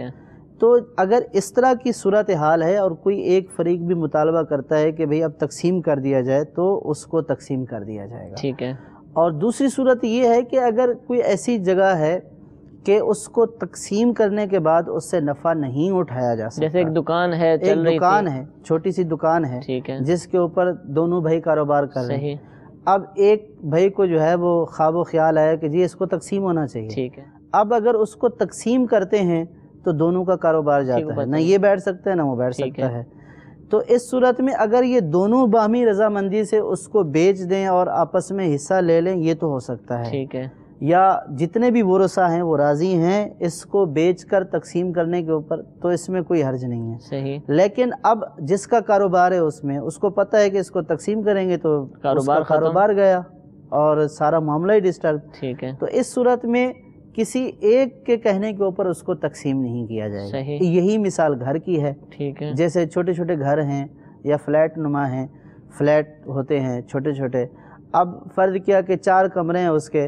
تو اگر اس طرح کی صورتحال ہے اور کوئی ایک فریق بھی مطالبہ کرتا ہے کہ بھئی اب تقسیم کر دیا جائے تو اس کو تقسیم کر دیا جائے گا، ٹھیک ہے۔ اور دوسری صورت یہ ہے کہ اگر کوئی ایسی جگہ ہے کہ اس کو تقسیم کرنے کے بعد اس سے نفع نہیں اٹھایا جا سکتا، جیسے ایک دکان ہے، ایک دکان ہے، چھوٹی سی دکان ہے جس کے اوپر دونوں بھائی کاروبار کر رہے ہیں، اب ایک بھائی کو جو ہے وہ خواب و خیال آیا کہ جی اس کو تقسیم ہونا چاہیے، ٹھیک ہے۔ اب اگر اس کو تقسیم کرتے ہیں تو دونوں کا کاروبار جاتا ہے، نہ یہ بیٹھ سکتا ہے نہ وہ بیٹھ سکتا ہے۔ تو اس صورت میں اگر یہ دونوں باہمی رضامندی سے اس کو بیچ دیں اور آپس میں حصہ لے لیں، یہ تو ہو سکتا ہے، ٹھیک ہے، یا جتنے بھی ورثہ ہیں وہ راضی ہیں اس کو بیچ کر تقسیم کرنے کے اوپر، تو اس میں کوئی حرج نہیں ہے. صحیح. لیکن اب جس کا کاروبار ہے اس کو پتہ ہے کہ اس کو تقسیم کریں گے تو کاروبار گیا اور سارا معاملہ ہی ڈسٹرب. ٹھیک ہے. تو اس صورت میں کسی ایک کے کہنے کے اوپر اس کو تقسیم نہیں کیا جائے گا. صحیح. یہی مثال گھر کی ہے. ٹھیک ہے. جیسے چھوٹے چھوٹے گھر ہیں یا فلیٹ نما ہیں، فلیٹ ہوتے ہیں چھوٹے چھوٹے. اب فرض کیا کہ 4 کمرے ہیں، اس کے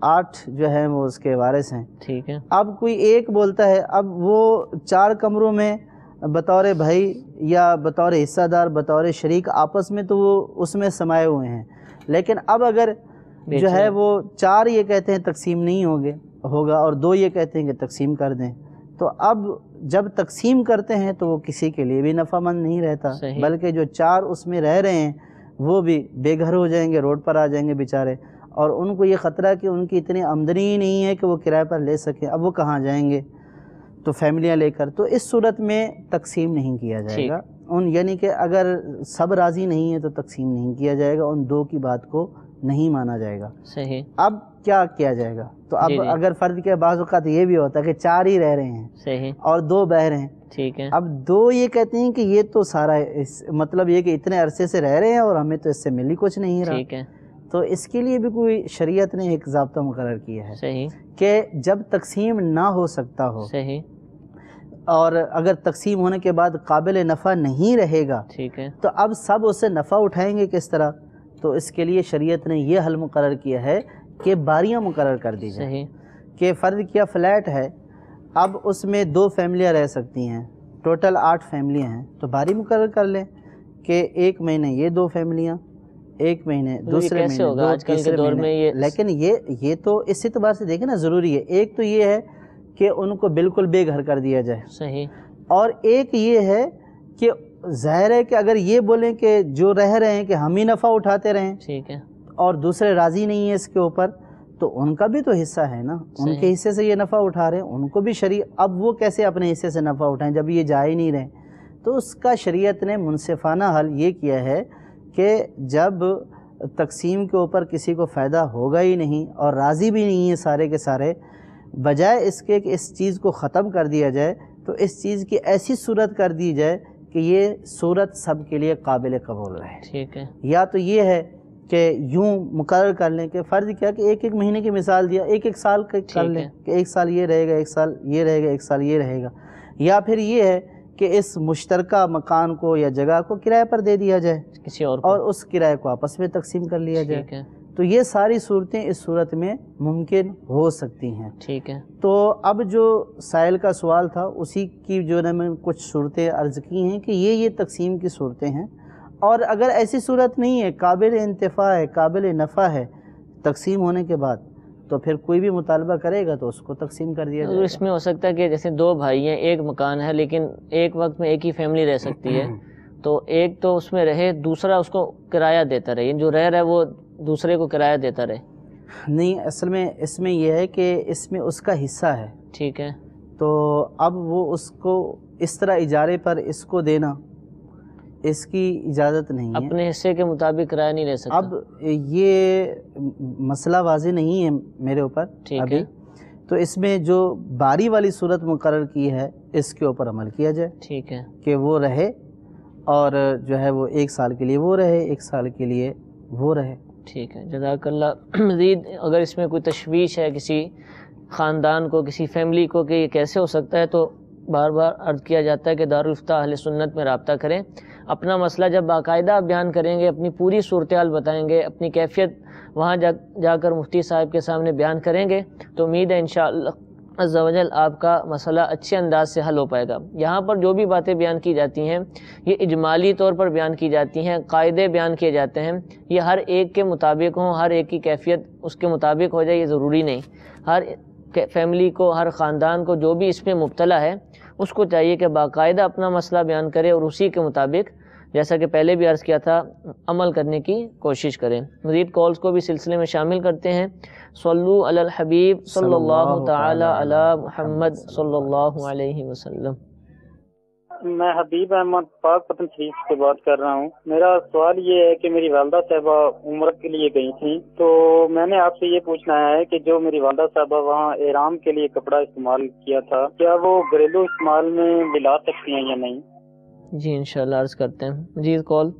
8 جو ہیں وہ اس کے وارث ہیں. ٹھیک ہے. اب کوئی ایک بولتا ہے، اب وہ 4 کمروں میں بطور بھائی یا بطور حصہ دار بطور شریک آپس میں تو وہ اس میں سمائے ہوئے ہیں، لیکن اب اگر جو ہے وہ 4 یہ کہتے ہیں تقسیم نہیں ہوگا اور 2 یہ کہتے ہیں کہ تقسیم کر دیں، تو اب جب تقسیم کرتے ہیں تو وہ کسی کے لیے بھی نفع مند نہیں رہتا. صحیح. بلکہ جو 4 اس میں رہ رہے ہیں وہ بھی بے گھر ہو جائیں گے، روڈ پر آ جائیں گے بیچارے، اور ان کو یہ خطرہ کہ ان کی اتنی آمدنی ہی نہیں ہے کہ وہ کرائے پر لے سکیں. اب وہ کہاں جائیں گے؟ تو فیملیاں لے کر. تو اس صورت میں تقسیم نہیں کیا جائے گا. یعنی کہ اگر سب راضی نہیں ہے تو تقسیم نہیں کیا جائے گا، ان 2 کی بات کو نہیں مانا جائے گا. صحیح. اب کیا کیا جائے گا؟ تو اب اگر فرد کے بعض اوقات یہ بھی ہوتا ہے کہ 4 ہی رہ رہے ہیں. صحیح. اور 2 بہر ہیں. ٹھیک ہے. اب 2 یہ کہتے ہیں کہ یہ تو سارا مطلب یہ کہ اتنے عرصے سے رہ رہے ہیں اور ہمیں تو اس سے مل ہی کچھ نہیں رہا. ٹھیک ہے. تو اس کے لیے بھی کوئی شریعت نے ایک ضابطہ مقرر کیا ہے. صحیح. کہ جب تقسیم نہ ہو سکتا ہو، صحیح، اور اگر تقسیم ہونے کے بعد قابل نفع نہیں رہے گا، ٹھیک ہے، تو اب سب اسے نفع اٹھائیں گے کس طرح؟ تو اس کے لیے شریعت نے یہ حل مقرر کیا ہے کہ باریاں مقرر کر دی جائیں. صحیح، کہ فرض کیا فلیٹ ہے، اب اس میں 2 فیملیاں رہ سکتی ہیں، ٹوٹل 8 فیملیاں ہیں، تو باری مقرر کر لیں کہ ایک مہینے یہ 2 فیملیاں، ایک مہینے دوسرے مہینے 2، آج کل کے دور میں یہ لیکن یہ تو اس اعتبار سے دیکھیں نا ضروری ہے. ایک تو یہ ہے کہ ان کو بالکل بے گھر کر دیا جائے، صحیح، اور ایک یہ ہے کہ ظاہر ہے کہ اگر یہ بولیں کہ جو رہ رہے ہیں کہ ہم ہی نفع اٹھاتے رہیں، ٹھیک ہے، اور دوسرے راضی نہیں ہیں اس کے اوپر، تو ان کا بھی تو حصہ ہے نا، ان کے حصے سے یہ نفع اٹھا رہے ہیں، ان کو بھی اب وہ کیسے اپنے حصے سے نفع اٹھائیں جب یہ جا ہی نہیں رہے؟ تو اس کا شریعت نے منصفانہ حل یہ کیا ہے کہ جب تقسیم کے اوپر کسی کو فائدہ ہوگا ہی نہیں اور راضی بھی نہیں ہے سارے کے سارے، بجائے اس کے کہ اس چیز کو ختم کر دیا جائے، تو اس چیز کی ایسی صورت کر دی جائے کہ یہ صورت سب کے لیے قابل قبول رہے. ٹھیک ہے، یا تو یہ ہے کہ یوں مقرر کر لیں کہ فرض کیا کہ ایک مہینے کی مثال دیا، ایک سال کر لیں کہ 1 سال یہ رہے گا، 1 سال یہ رہے گا، 1 سال یہ رہے گا. یا پھر یہ ہے کہ اس مشترکہ مکان کو یا جگہ کو کرائے پر دے دیا جائے کسی اور اس کرائے کو آپس میں تقسیم کر لیا جائے. ٹھیک ہے، تو یہ ساری صورتیں اس صورت میں ممکن ہو سکتی ہیں. ٹھیک ہے. تو اب جو سائل کا سوال تھا اسی کی جو میں کچھ صورتیں عرض کی ہیں کہ یہ تقسیم کی صورتیں ہیں، اور اگر ایسی صورت نہیں ہے، قابل انتفاع ہے، قابل نفع ہے تقسیم ہونے کے بعد، تو پھر کوئی بھی مطالبہ کرے گا تو اس کو تقسیم کر دیا جائے گا. اس میں ہو سکتا ہے کہ جیسے 2 بھائی ہیں، ایک مکان ہے لیکن ایک وقت میں ایک ہی فیملی رہ سکتی ہے، تو ایک تو اس میں رہے، دوسرا اس کو کرایہ دیتا رہے، جو رہ رہا ہے وہ دوسرے کو کرایہ دیتا رہے. نہیں، اصل میں اس میں یہ ہے کہ اس میں اس کا حصہ ہے. ٹھیک ہے. تو اب وہ اس کو اس طرح اجارے پر اس کو دینا، اس کی اجازت نہیں ہے. اپنے حصے کے مطابق کرایہ نہیں لے سکتا. اب یہ مسئلہ واضح نہیں ہے میرے اوپر ابھی، تو اس میں جو باری والی صورت مقرر کی ہے اس کے اوپر عمل کیا جائے. ٹھیک ہے، کہ وہ رہے، اور جو ہے وہ 1 سال کے لیے وہ رہے، 1 سال کے لیے وہ رہے. ٹھیک ہے، جزاک اللہ. مزید اگر اس میں کوئی تشویش ہے کسی خاندان کو، کسی فیملی کو کہ یہ کیسے ہو سکتا ہے، تو بار بار عرض کیا جاتا ہے کہ دارالفتہ اہل سنت میں رابطہ کریں. اپنا مسئلہ جب باقاعدہ بیان کریں گے، اپنی پوری صورتحال بتائیں گے، اپنی کیفیت وہاں جا کر مفتی صاحب کے سامنے بیان کریں گے، تو امید ہے انشاءاللہ عز و جل آپ کا مسئلہ اچھے انداز سے حل ہو پائے گا. یہاں پر جو بھی باتیں بیان کی جاتی ہیں یہ اجمالی طور پر بیان کی جاتی ہیں، قاعدے بیان کیے جاتے ہیں، یہ ہر ایک کے مطابق ہوں، ہر ایک کی کیفیت اس کے مطابق ہو جائے یہ ضروری نہیں. ہر فیملی کو، ہر خاندان کو جو بھی اس میں مبتلا ہے اس کو چاہیے کہ باقاعدہ اپنا مسئلہ بیان کرے اور اسی کے مطابق، جیسا کہ پہلے بھی عرض کیا تھا، عمل کرنے کی کوشش کریں. مزید کالز کو بھی سلسلے میں شامل کرتے ہیں. صلو علی الحبیب صلی اللہ تعالی علی محمد صلی اللہ علیہ وسلم. میں حبیب احمد پاک پتن شریف سے بات کر رہا ہوں. میرا سوال یہ ہے کہ میری والدہ صاحبہ عمرہ کے لیے گئی تھیں، تو میں نے آپ سے یہ پوچھنا ہے کہ جو میری والدہ صاحبہ وہاں احرام کے لیے کپڑا استعمال کیا تھا، کیا وہ گھریلو استعمال میں ملا سکتی ہیں یا نہیں؟ جی انشاءاللہ عرض کرتے ہیں. جی کال.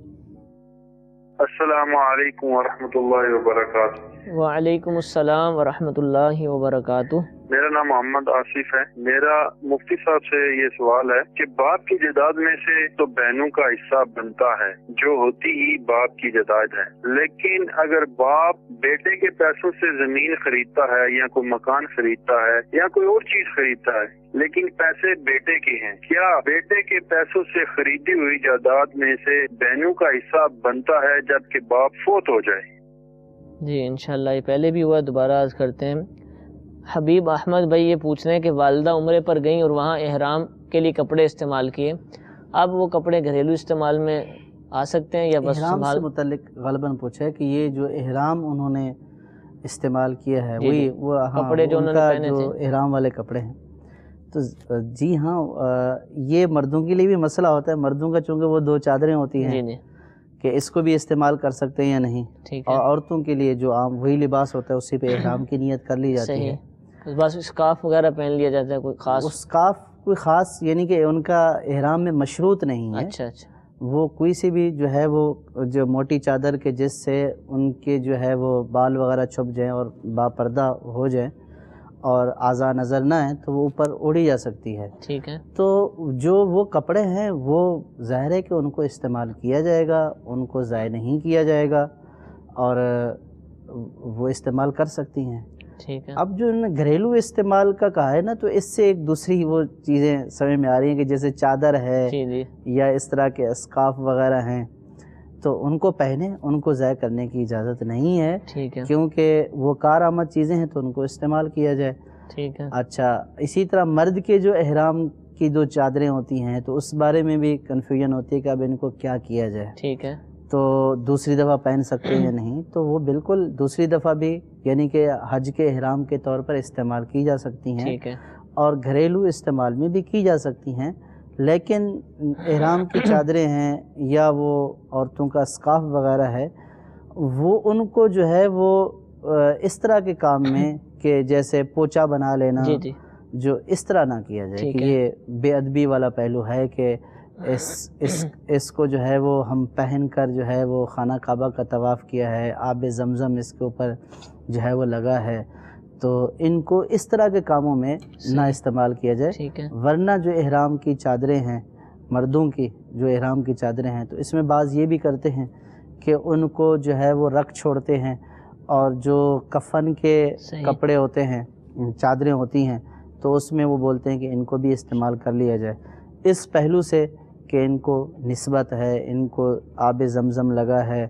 السلام علیکم ورحمۃ اللہ وبرکاتہ. وعلیکم السلام ورحمۃ اللہ وبرکاتہ. میرا نام محمد آصف ہے. میرا مفتی صاحب سے یہ سوال ہے کہ باپ کی جائیداد میں سے تو بہنوں کا حصہ بنتا ہے جو ہوتی ہی باپ کی جائیداد ہے، لیکن اگر باپ بیٹے کے پیسوں سے زمین خریدتا ہے یا کوئی مکان خریدتا ہے یا کوئی اور چیز خریدتا ہے لیکن پیسے بیٹے کے ہیں، کیا بیٹے کے پیسوں سے خریدی ہوئی جائیداد میں سے بہنوں کا حصہ بنتا ہے جبکہ باپ فوت ہو جائے؟ جی انشاءاللہ یہ پہلے بھی ہوا، دوبارہ عرض کرتے ہیں. حبیب احمد بھائی یہ پوچھ رہے ہیں کہ والدہ عمرے پر گئیں اور وہاں احرام کے لیے کپڑے استعمال کیے، اب وہ کپڑے گھریلو استعمال میں آ سکتے ہیں یا بس احرام سے متعلق غالباً پوچھا ہے کہ یہ جو احرام انہوں نے استعمال کیا ہے جی وہ کپڑے جو انہوں نے پہنے جو احرام والے کپڑے ہیں، تو جی ہاں یہ مردوں کے لیے بھی مسئلہ ہوتا ہے. مردوں کا چونکہ وہ 2 چادریں ہوتی ہیں جی کہ اس کو بھی استعمال کر سکتے ہیں یا نہیں، ٹھیک ہے. اور عورتوں کے لیے جو عام وہی لباس ہوتا ہے اسی پہ احرام کی نیت کر لی جاتی ہے. بس اسکارف وغیرہ پہن لیا جاتا ہے، کوئی خاص اسکارف کوئی خاص یعنی کہ ان کا احرام میں مشروط نہیں ہے. اچھا اچھا. وہ کوئی سی بھی جو ہے وہ جو موٹی چادر کے جس سے ان کے جو ہے وہ بال وغیرہ چھپ جائیں اور باپردہ ہو جائیں اور اعضاء نظر نہ آئیں تو وہ اوپر اوڑھی جا سکتی ہے. ٹھیک ہے. تو جو وہ کپڑے ہیں وہ ظاہر ہے کہ ان کو استعمال کیا جائے گا، ان کو ضائع نہیں کیا جائے گا اور وہ استعمال کر سکتی ہیں. ٹھیک ہے. اب جو انہوں نے گھریلو استعمال کا کہا ہے نا، تو اس سے ایک دوسری وہ چیزیں سمجھ میں آ رہی ہیں کہ جیسے چادر ہے جی یا اس طرح کے اسکارف وغیرہ ہیں تو ان کو پہنے، ان کو ضائع کرنے کی اجازت نہیں ہے. ٹھیک ہے. کیونکہ وہ کارآمد چیزیں ہیں تو ان کو استعمال کیا جائے. ٹھیک ہے. اچھا اسی طرح مرد کے جو احرام کی 2 چادریں ہوتی ہیں تو اس بارے میں بھی کنفیوژن ہوتی ہے کہ اب ان کو کیا کیا جائے. ٹھیک ہے. تو دوسری دفعہ پہن سکتے ہیں یا نہیں، تو وہ بالکل دوسری دفعہ بھی یعنی کہ حج کے احرام کے طور پر استعمال کی جا سکتی ہیں. ٹھیک ہے. اور گھریلو استعمال میں بھی کی جا سکتی ہیں، لیکن احرام کی چادریں ہیں یا وہ عورتوں کا اسکارف وغیرہ ہے وہ ان کو جو ہے وہ اس طرح کے کام میں کہ جیسے پوچا بنا لینا جی جو اس طرح نہ کیا جائے کہ یہ بے ادبی والا پہلو ہے کہ اس کو جو ہے وہ ہم پہن کر جو ہے وہ خانہ کعبہ کا طواف کیا ہے، آب زمزم اس کے اوپر جو ہے وہ لگا ہے، تو ان کو اس طرح کے کاموں میں نہ استعمال کیا جائے. ٹھیک ہے. ورنہ جو احرام کی چادریں ہیں مردوں کی جو احرام کی چادریں ہیں تو اس میں بعض یہ بھی کرتے ہیں کہ ان کو جو ہے وہ رکھ چھوڑتے ہیں اور جو کفن کے کپڑے ہوتے ہیں چادریں ہوتی ہیں تو اس میں وہ بولتے ہیں کہ ان کو بھی استعمال کر لیا جائے، اس پہلو سے کہ ان کو نسبت ہے، ان کو آب زمزم لگا ہے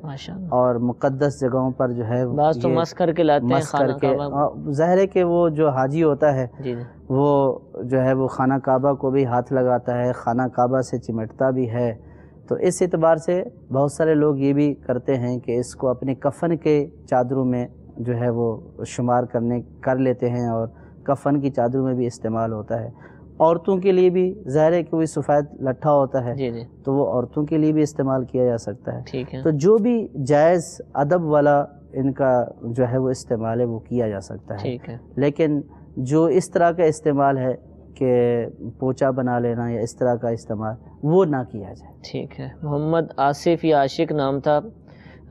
اور مقدس جگہوں پر جو ہے بعض تو مس کر کے لاتے ہیں خانہ کعبہ. ظاہر ہے کہ وہ جو حاجی ہوتا ہے وہ جو ہے وہ خانہ کعبہ کو بھی ہاتھ لگاتا ہے، خانہ کعبہ سے چمٹتا بھی ہے. تو اس اعتبار سے بہت سارے لوگ یہ بھی کرتے ہیں کہ اس کو اپنے کفن کے چادروں میں جو ہے وہ شمار کر لیتے ہیں اور کفن کی چادروں میں بھی استعمال ہوتا ہے. عورتوں کے لیے بھی ظاہر ہے کہ کوئی سفید لٹھا ہوتا ہے تو وہ عورتوں کے لیے بھی استعمال کیا جا سکتا ہے. ٹھیک ہے. تو جو بھی جائز ادب والا ان کا جو ہے وہ استعمال ہے وہ کیا جا سکتا ہے. ٹھیک ہے. لیکن جو اس طرح کا استعمال ہے کہ پوچا بنا لینا یا اس طرح کا استعمال وہ نہ کیا جائے. ٹھیک ہے. محمد آصف یا عاشق نام تھا.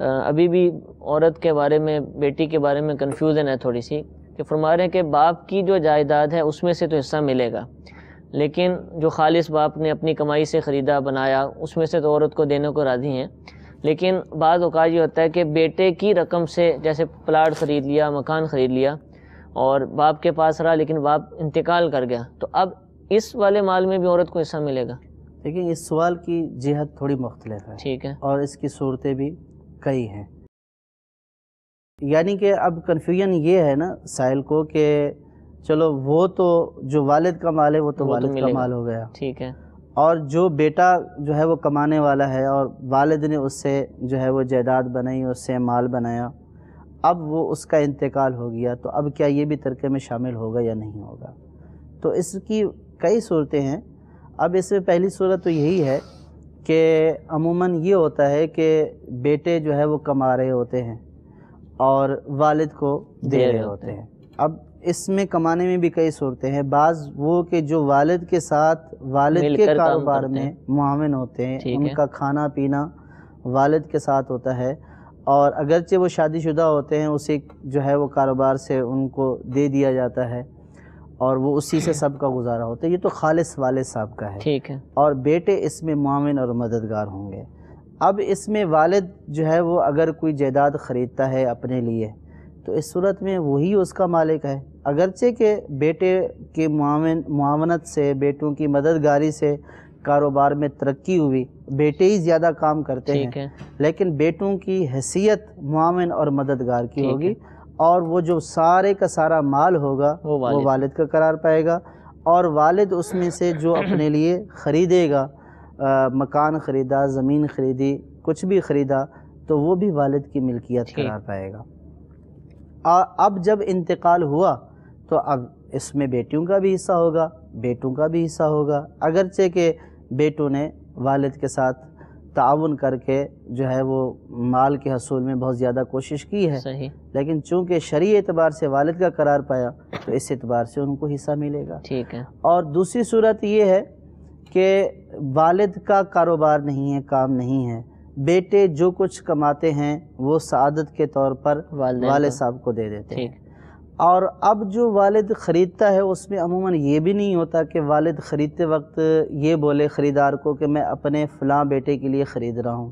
ابھی بھی عورت کے بارے میں بیٹی کے بارے میں کنفیوژن ہے تھوڑی سی کہ فرما رہے ہیں کہ باپ کی جو جائیداد ہے اس میں سے تو حصہ ملے گا، لیکن جو خالص باپ نے اپنی کمائی سے خریدا بنایا اس میں سے تو عورت کو دینے کو راضی ہیں. لیکن بعض اوقات یہ ہوتا ہے کہ بیٹے کی رقم سے جیسے پلاٹ خرید لیا، مکان خرید لیا اور باپ کے پاس رہا لیکن باپ انتقال کر گیا، تو اب اس والے مال میں بھی عورت کو حصہ ملے گا. لیکن اس سوال کی جہت تھوڑی مختلف ہے. ٹھیک ہے. اور اس کی صورتیں بھی کئی ہیں. یعنی کہ اب کنفیوژن یہ ہے نا سائل کو کہ چلو وہ تو جو والد کا مال ہے وہ تو والد کا مال ہو گیا. ٹھیک ہے. اور جو بیٹا جو ہے وہ کمانے والا ہے اور والد نے اس سے جو ہے وہ جائیداد بنائی، اس سے مال بنایا، اب وہ اس کا انتقال ہو گیا تو اب کیا یہ بھی ترکے میں شامل ہوگا یا نہیں ہوگا؟ تو اس کی کئی صورتیں ہیں. اب اس میں پہلی صورت تو یہی ہے کہ عموماً یہ ہوتا ہے کہ بیٹے جو ہے وہ کما رہے ہوتے ہیں اور والد کو دے رہے ہوتے ہیں. اب اس میں کمانے میں بھی کئی صورتیں ہیں. بعض وہ کہ جو والد کے ساتھ والد کے کاروبار میں معاون ہوتے ہیں, ان کا کھانا پینا والد کے ساتھ ہوتا ہے, اور اگرچہ وہ شادی شدہ ہوتے ہیں اسی جو ہے وہ کاروبار سے ان کو دے دیا جاتا ہے اور وہ اسی سے سب کا گزارا ہوتا ہے. یہ تو خالص والد صاحب کا ہے, ٹھیک ہے, اور بیٹے اس میں معاون اور مددگار ہوں گے. اب اس میں والد جو ہے وہ اگر کوئی جائیداد خریدتا ہے اپنے لیے تو اس صورت میں وہی اس کا مالک ہے, اگرچہ کہ بیٹے کی معاونت سے, بیٹوں کی مددگاری سے کاروبار میں ترقی ہوئی, بیٹے ہی زیادہ کام کرتے ہیں, لیکن بیٹوں کی حیثیت معاون اور مددگار کی ہوگی, اور وہ جو سارے کا سارا مال ہوگا وہ والد کا قرار پائے گا, اور والد اس میں سے جو اپنے لیے خریدے گا, مکان خریدا, زمین خریدی, کچھ بھی خریدا, تو وہ بھی والد کی ملکیت قرار پائے گا. اب جب انتقال ہوا تو اب اس میں بیٹیوں کا بھی حصہ ہوگا, بیٹوں کا بھی حصہ ہوگا, اگرچہ کہ بیٹوں نے والد کے ساتھ تعاون کر کے جو ہے وہ مال کے حصول میں بہت زیادہ کوشش کی ہے, لیکن چونکہ شرعی اعتبار سے والد کا قرار پایا تو اس اعتبار سے ان کو حصہ ملے گا. ٹھیک ہے. اور دوسری صورت یہ ہے کہ والد کا کاروبار نہیں ہے, کام نہیں ہے, بیٹے جو کچھ کماتے ہیں وہ سعادت کے طور پر والد صاحب کو دے دیتے ہیں. اور اب جو والد خریدتا ہے اس میں عموماً یہ بھی نہیں ہوتا کہ والد خریدتے وقت یہ بولے خریدار کو کہ میں اپنے فلاں بیٹے کے لیے خرید رہا ہوں.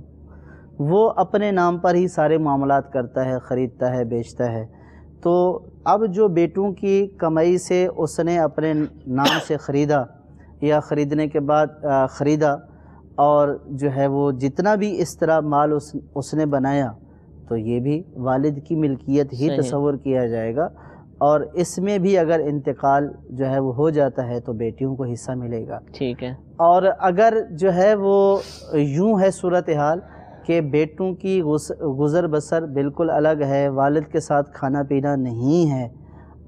وہ اپنے نام پر ہی سارے معاملات کرتا ہے, خریدتا ہے, بیچتا ہے. تو اب جو بیٹوں کی کمائی سے اس نے اپنے نام سے خریدا یا خریدنے کے بعد خریدا, اور جو ہے وہ جتنا بھی اس طرح مال اس نے بنایا تو یہ بھی والد کی ملکیت ہی تصور کیا جائے گا, اور اس میں بھی اگر انتقال جو ہے وہ ہو جاتا ہے تو بیٹیوں کو حصہ ملے گا. ٹھیک ہے. اور اگر جو ہے وہ یوں ہے صورتحال کہ بیٹوں کی گزر بسر بالکل الگ ہے, والد کے ساتھ کھانا پینا نہیں ہے,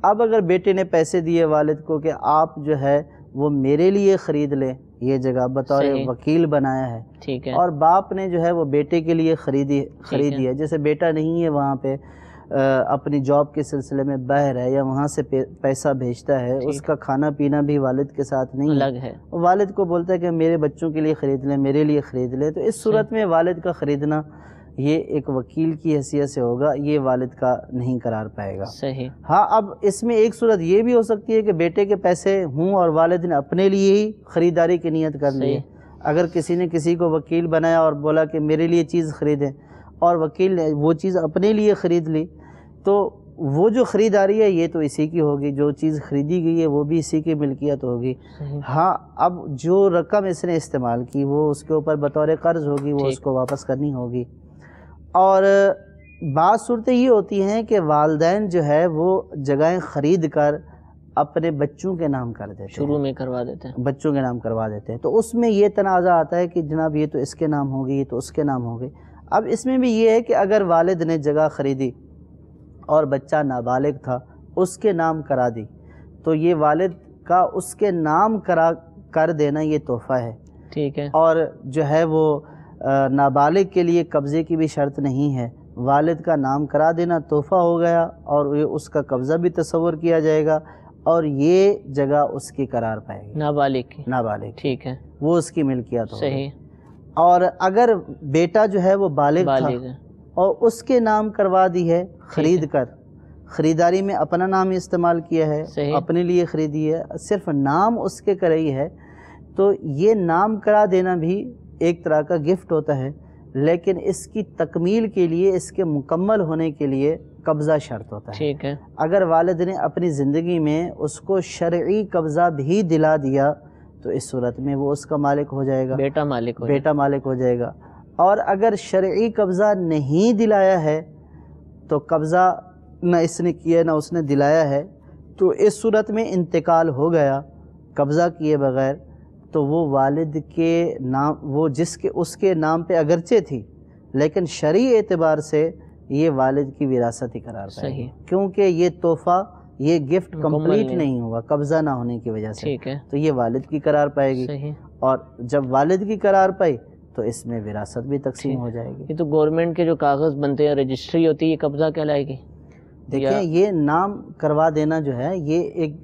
اب اگر بیٹے نے پیسے دیے والد کو کہ آپ جو ہے وہ میرے لیے خرید لیں یہ جگہ, بطور وکیل بنایا ہے, ٹھیک ہے, اور باپ نے جو ہے وہ بیٹے کے لیے خریدی ہے, جیسے بیٹا نہیں ہے وہاں پہ اپنی جاب کے سلسلے میں باہر ہے یا وہاں سے پیسہ بھیجتا ہے, اس کا کھانا پینا بھی والد کے ساتھ نہیں الگ ہے, والد کو بولتا ہے کہ میرے بچوں کے لیے خرید لیں, میرے لیے خرید لیں, تو اس صورت میں والد کا خریدنا یہ ایک وکیل کی حیثیت سے ہوگا, یہ والد کا نہیں قرار پائے گا. صحیح. ہاں, اب اس میں ایک صورت یہ بھی ہو سکتی ہے کہ بیٹے کے پیسے ہوں اور والد نے اپنے لیے ہی خریداری کی نیت کر لی ہے. اگر کسی نے کسی کو وکیل بنایا اور بولا کہ میرے لیے چیز خریدیں, اور وکیل نے وہ چیز اپنے لیے خرید لی, تو وہ جو خریداری ہے یہ تو اسی کی ہوگی, جو چیز خریدی گئی ہے وہ بھی اسی کی ملکیت ہوگی. ہاں, اب جو رقم اس نے استعمال کی وہ اس کے اوپر بطور قرض ہوگی, وہ اس کو واپس کرنی ہوگی. اور بعض صورتیں یہ ہوتی ہیں کہ والدین جو ہے وہ جگہیں خرید کر اپنے بچوں کے نام کر دیتے ہیں, شروع میں کروا دیتے ہیں, بچوں کے نام کروا دیتے ہیں. تو اس میں یہ تنازع آتا ہے کہ جناب یہ تو اس کے نام ہوگی, یہ تو اس کے نام ہوگی. اب اس میں بھی یہ ہے کہ اگر والد نے جگہ خریدی اور بچہ نابالغ تھا, اس کے نام کرا دی, تو یہ والد کا اس کے نام کر دینا یہ تحفہ ہے. ٹھیک ہے. اور جو ہے وہ نابالغ کے لیے قبضے کی بھی شرط نہیں ہے, والد کا نام کرا دینا تحفہ ہو گیا, اور اس کا قبضہ بھی تصور کیا جائے گا, اور یہ جگہ اس کی قرار پائے گی, نابالغ. ٹھیک ہے, وہ اس کی ملکیت ہوگی. صحیح. اور اگر بیٹا جو ہے وہ بالغ تھا اور اس کے نام کروا دی ہے خرید کر, خریداری میں اپنا نام استعمال کیا ہے, اپنے لیے خریدی ہے, صرف نام اس کے کرائی ہے, تو یہ نام کرا دینا بھی ایک طرح کا گفٹ ہوتا ہے, لیکن اس کی تکمیل کے لیے, اس کے مکمل ہونے کے لیے قبضہ شرط ہوتا ہے. ٹھیک ہے. اگر والد نے اپنی زندگی میں اس کو شرعی قبضہ بھی دلا دیا تو اس صورت میں وہ اس کا مالک ہو جائے گا, بیٹا مالک ہو جائے گا. اور اگر شرعی قبضہ نہیں دلایا ہے تو قبضہ نہ اس نے کیا نہ اس نے دلایا ہے, تو اس صورت میں انتقال ہو گیا قبضہ کیے بغیر, تو وہ والد کے نام, وہ اس کے نام پہ اگرچہ تھی لیکن شرعی اعتبار سے یہ والد کی وراثت ہی قرار پائے گی, کیونکہ یہ تحفہ, یہ گفٹ کمپلیٹ نہیں ہوا قبضہ نہ ہونے کی وجہ سے, تو یہ والد کی قرار پائے گی. اور جب والد کی قرار پائی تو اس میں وراثت بھی تقسیم ہو جائے گی۔ یہ تو گورنمنٹ کے جو کاغذ بنتے ہیں، رجسٹری ہوتی ہے، یہ قبضہ کہلائے گی؟ دیکھیں یہ نام کروا دینا جو ہے یہ ایک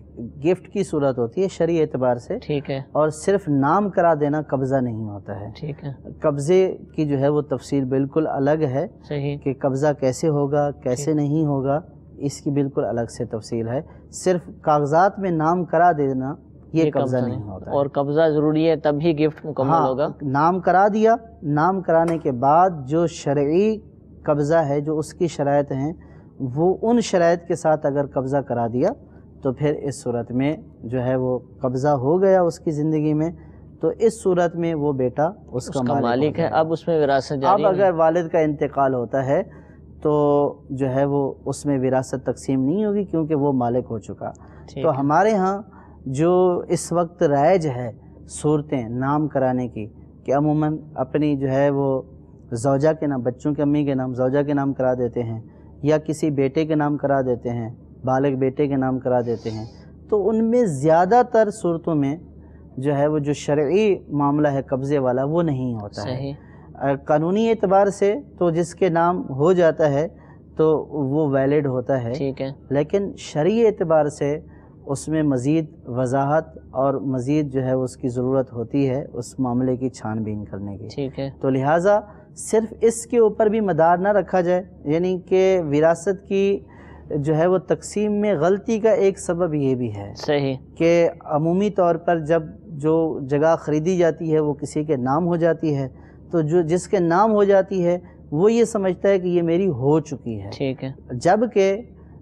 گفٹ کی صورت ہوتی ہے شرعی اعتبار سے، ٹھیک ہے، اور صرف نام کرا دینا قبضہ نہیں ہوتا ہے۔ ٹھیک ہے، قبضے کی جو ہے وہ تفصیل بالکل الگ ہے صحیح، کہ قبضہ کیسے ہوگا کیسے نہیں ہوگا، اس کی بالکل الگ سے تفصیل ہے۔ صرف کاغذات میں نام کرا دینا یہ قبضہ نہیں ہوتا ہے۔ اور قبضہ ضروری ہے تب ہی گفٹ مکمل ہوگا۔ نام کرا دیا، نام کرانے کے بعد جو شرعی قبضہ ہے جو اس کی شرائط ہیں وہ ان شرائط کے ساتھ اگر قبضہ کرا دیا تو پھر اس صورت میں جو ہے وہ قبضہ ہو گیا اس کی زندگی میں، تو اس صورت میں وہ بیٹا اس کا مالک ہے۔ اب اس میں وراثت جاری اب اگر والد کا انتقال ہوتا ہے تو جو ہے وہ اس میں وراثت تقسیم نہیں ہوگی کیونکہ وہ مالک ہو چکا۔ تو ہمارے ہاں جو اس وقت رائج ہے صورتیں نام کرانے کی کہ عموماً اپنی جو ہے وہ زوجہ کے نام، بچوں کے امی کے نام زوجہ کے نام کرا دیتے ہیں، یا کسی بیٹے کے نام کرا دیتے ہیں، بالغ بیٹے کے نام کرا دیتے ہیں، تو ان میں زیادہ تر صورتوں میں جو ہے وہ جو شرعی معاملہ ہے قبضے والا وہ نہیں ہوتا ہے۔ قانونی اعتبار سے تو جس کے نام ہو جاتا ہے تو وہ ویلڈ ہوتا ہے، ٹھیک ہے، لیکن شرعی اعتبار سے اس میں مزید وضاحت اور مزید جو ہے اس کی ضرورت ہوتی ہے اس معاملے کی چھان بین کرنے کی۔ ٹھیک ہے، تو لہٰذا صرف اس کے اوپر بھی مدار نہ رکھا جائے، یعنی کہ وراثت کی جو ہے وہ تقسیم میں غلطی کا ایک سبب یہ بھی ہے صحیح کہ عمومی طور پر جب جو جگہ خریدی جاتی ہے وہ کسی کے نام ہو جاتی ہے تو جو جس کے نام ہو جاتی ہے وہ یہ سمجھتا ہے کہ یہ میری ہو چکی ہے، ٹھیک ہے، جبکہ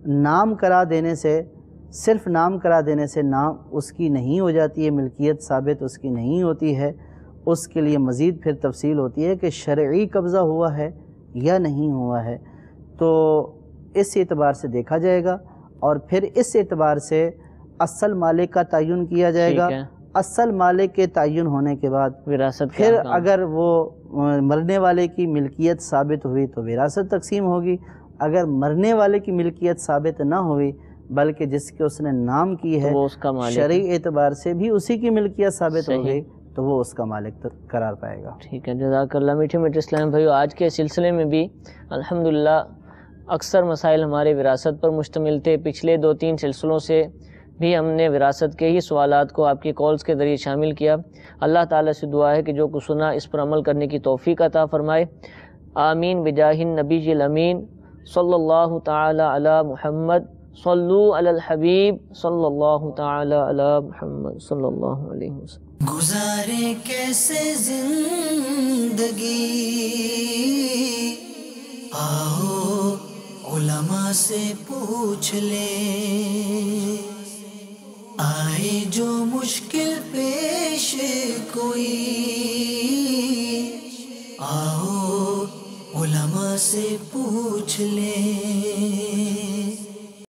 نام کرا دینے سے، صرف نام کرا دینے سے نام اس کی نہیں ہو جاتی ہے، ملکیت ثابت اس کی نہیں ہوتی ہے، اس کے لیے مزید پھر تفصیل ہوتی ہے کہ شرعی قبضہ ہوا ہے یا نہیں ہوا ہے۔ تو اس اعتبار سے دیکھا جائے گا اور پھر اس اعتبار سے اصل مالک کا تعین کیا جائے گا۔ اصل مالک کے تعین ہونے کے بعد وراثت پھر اگر وہ مرنے والے کی ملکیت ثابت ہوئی تو وراثت تقسیم ہوگی، اگر مرنے والے کی ملکیت ثابت نہ ہوئی بلکہ جس کے اس نے نام کی ہے شرعی اعتبار سے بھی اسی کی ملکیت ثابت ہو گئی تو وہ اس کا مالک قرار پائے گا۔ ٹھیک ہے، جزاک اللہ۔ میٹھے میٹھے اسلام بھائیو، آج کے سلسلے میں بھی الحمدللہ اکثر مسائل ہمارے وراثت پر مشتمل تھے۔ پچھلے 2-3 سلسلوں سے بھی ہم نے وراثت کے ہی سوالات کو آپ کی کالز کے ذریعے شامل کیا۔ اللہ تعالیٰ سے دعا ہے کہ جو کچھ سنا اس پر عمل کرنے کی توفیق عطا فرمائے، آمین بجاہ النبی الامین صلی اللہ تعالی علی محمد، صلو علی الحبیب صلی اللہ تعالی علی محمد صلی اللہ علیہ وسلم۔ گزارے کیسے زندگی، آؤ علماء سے پوچھ لیں، آئے جو مشکل پیش کوئی، آؤ علماء سے پوچھ لیں۔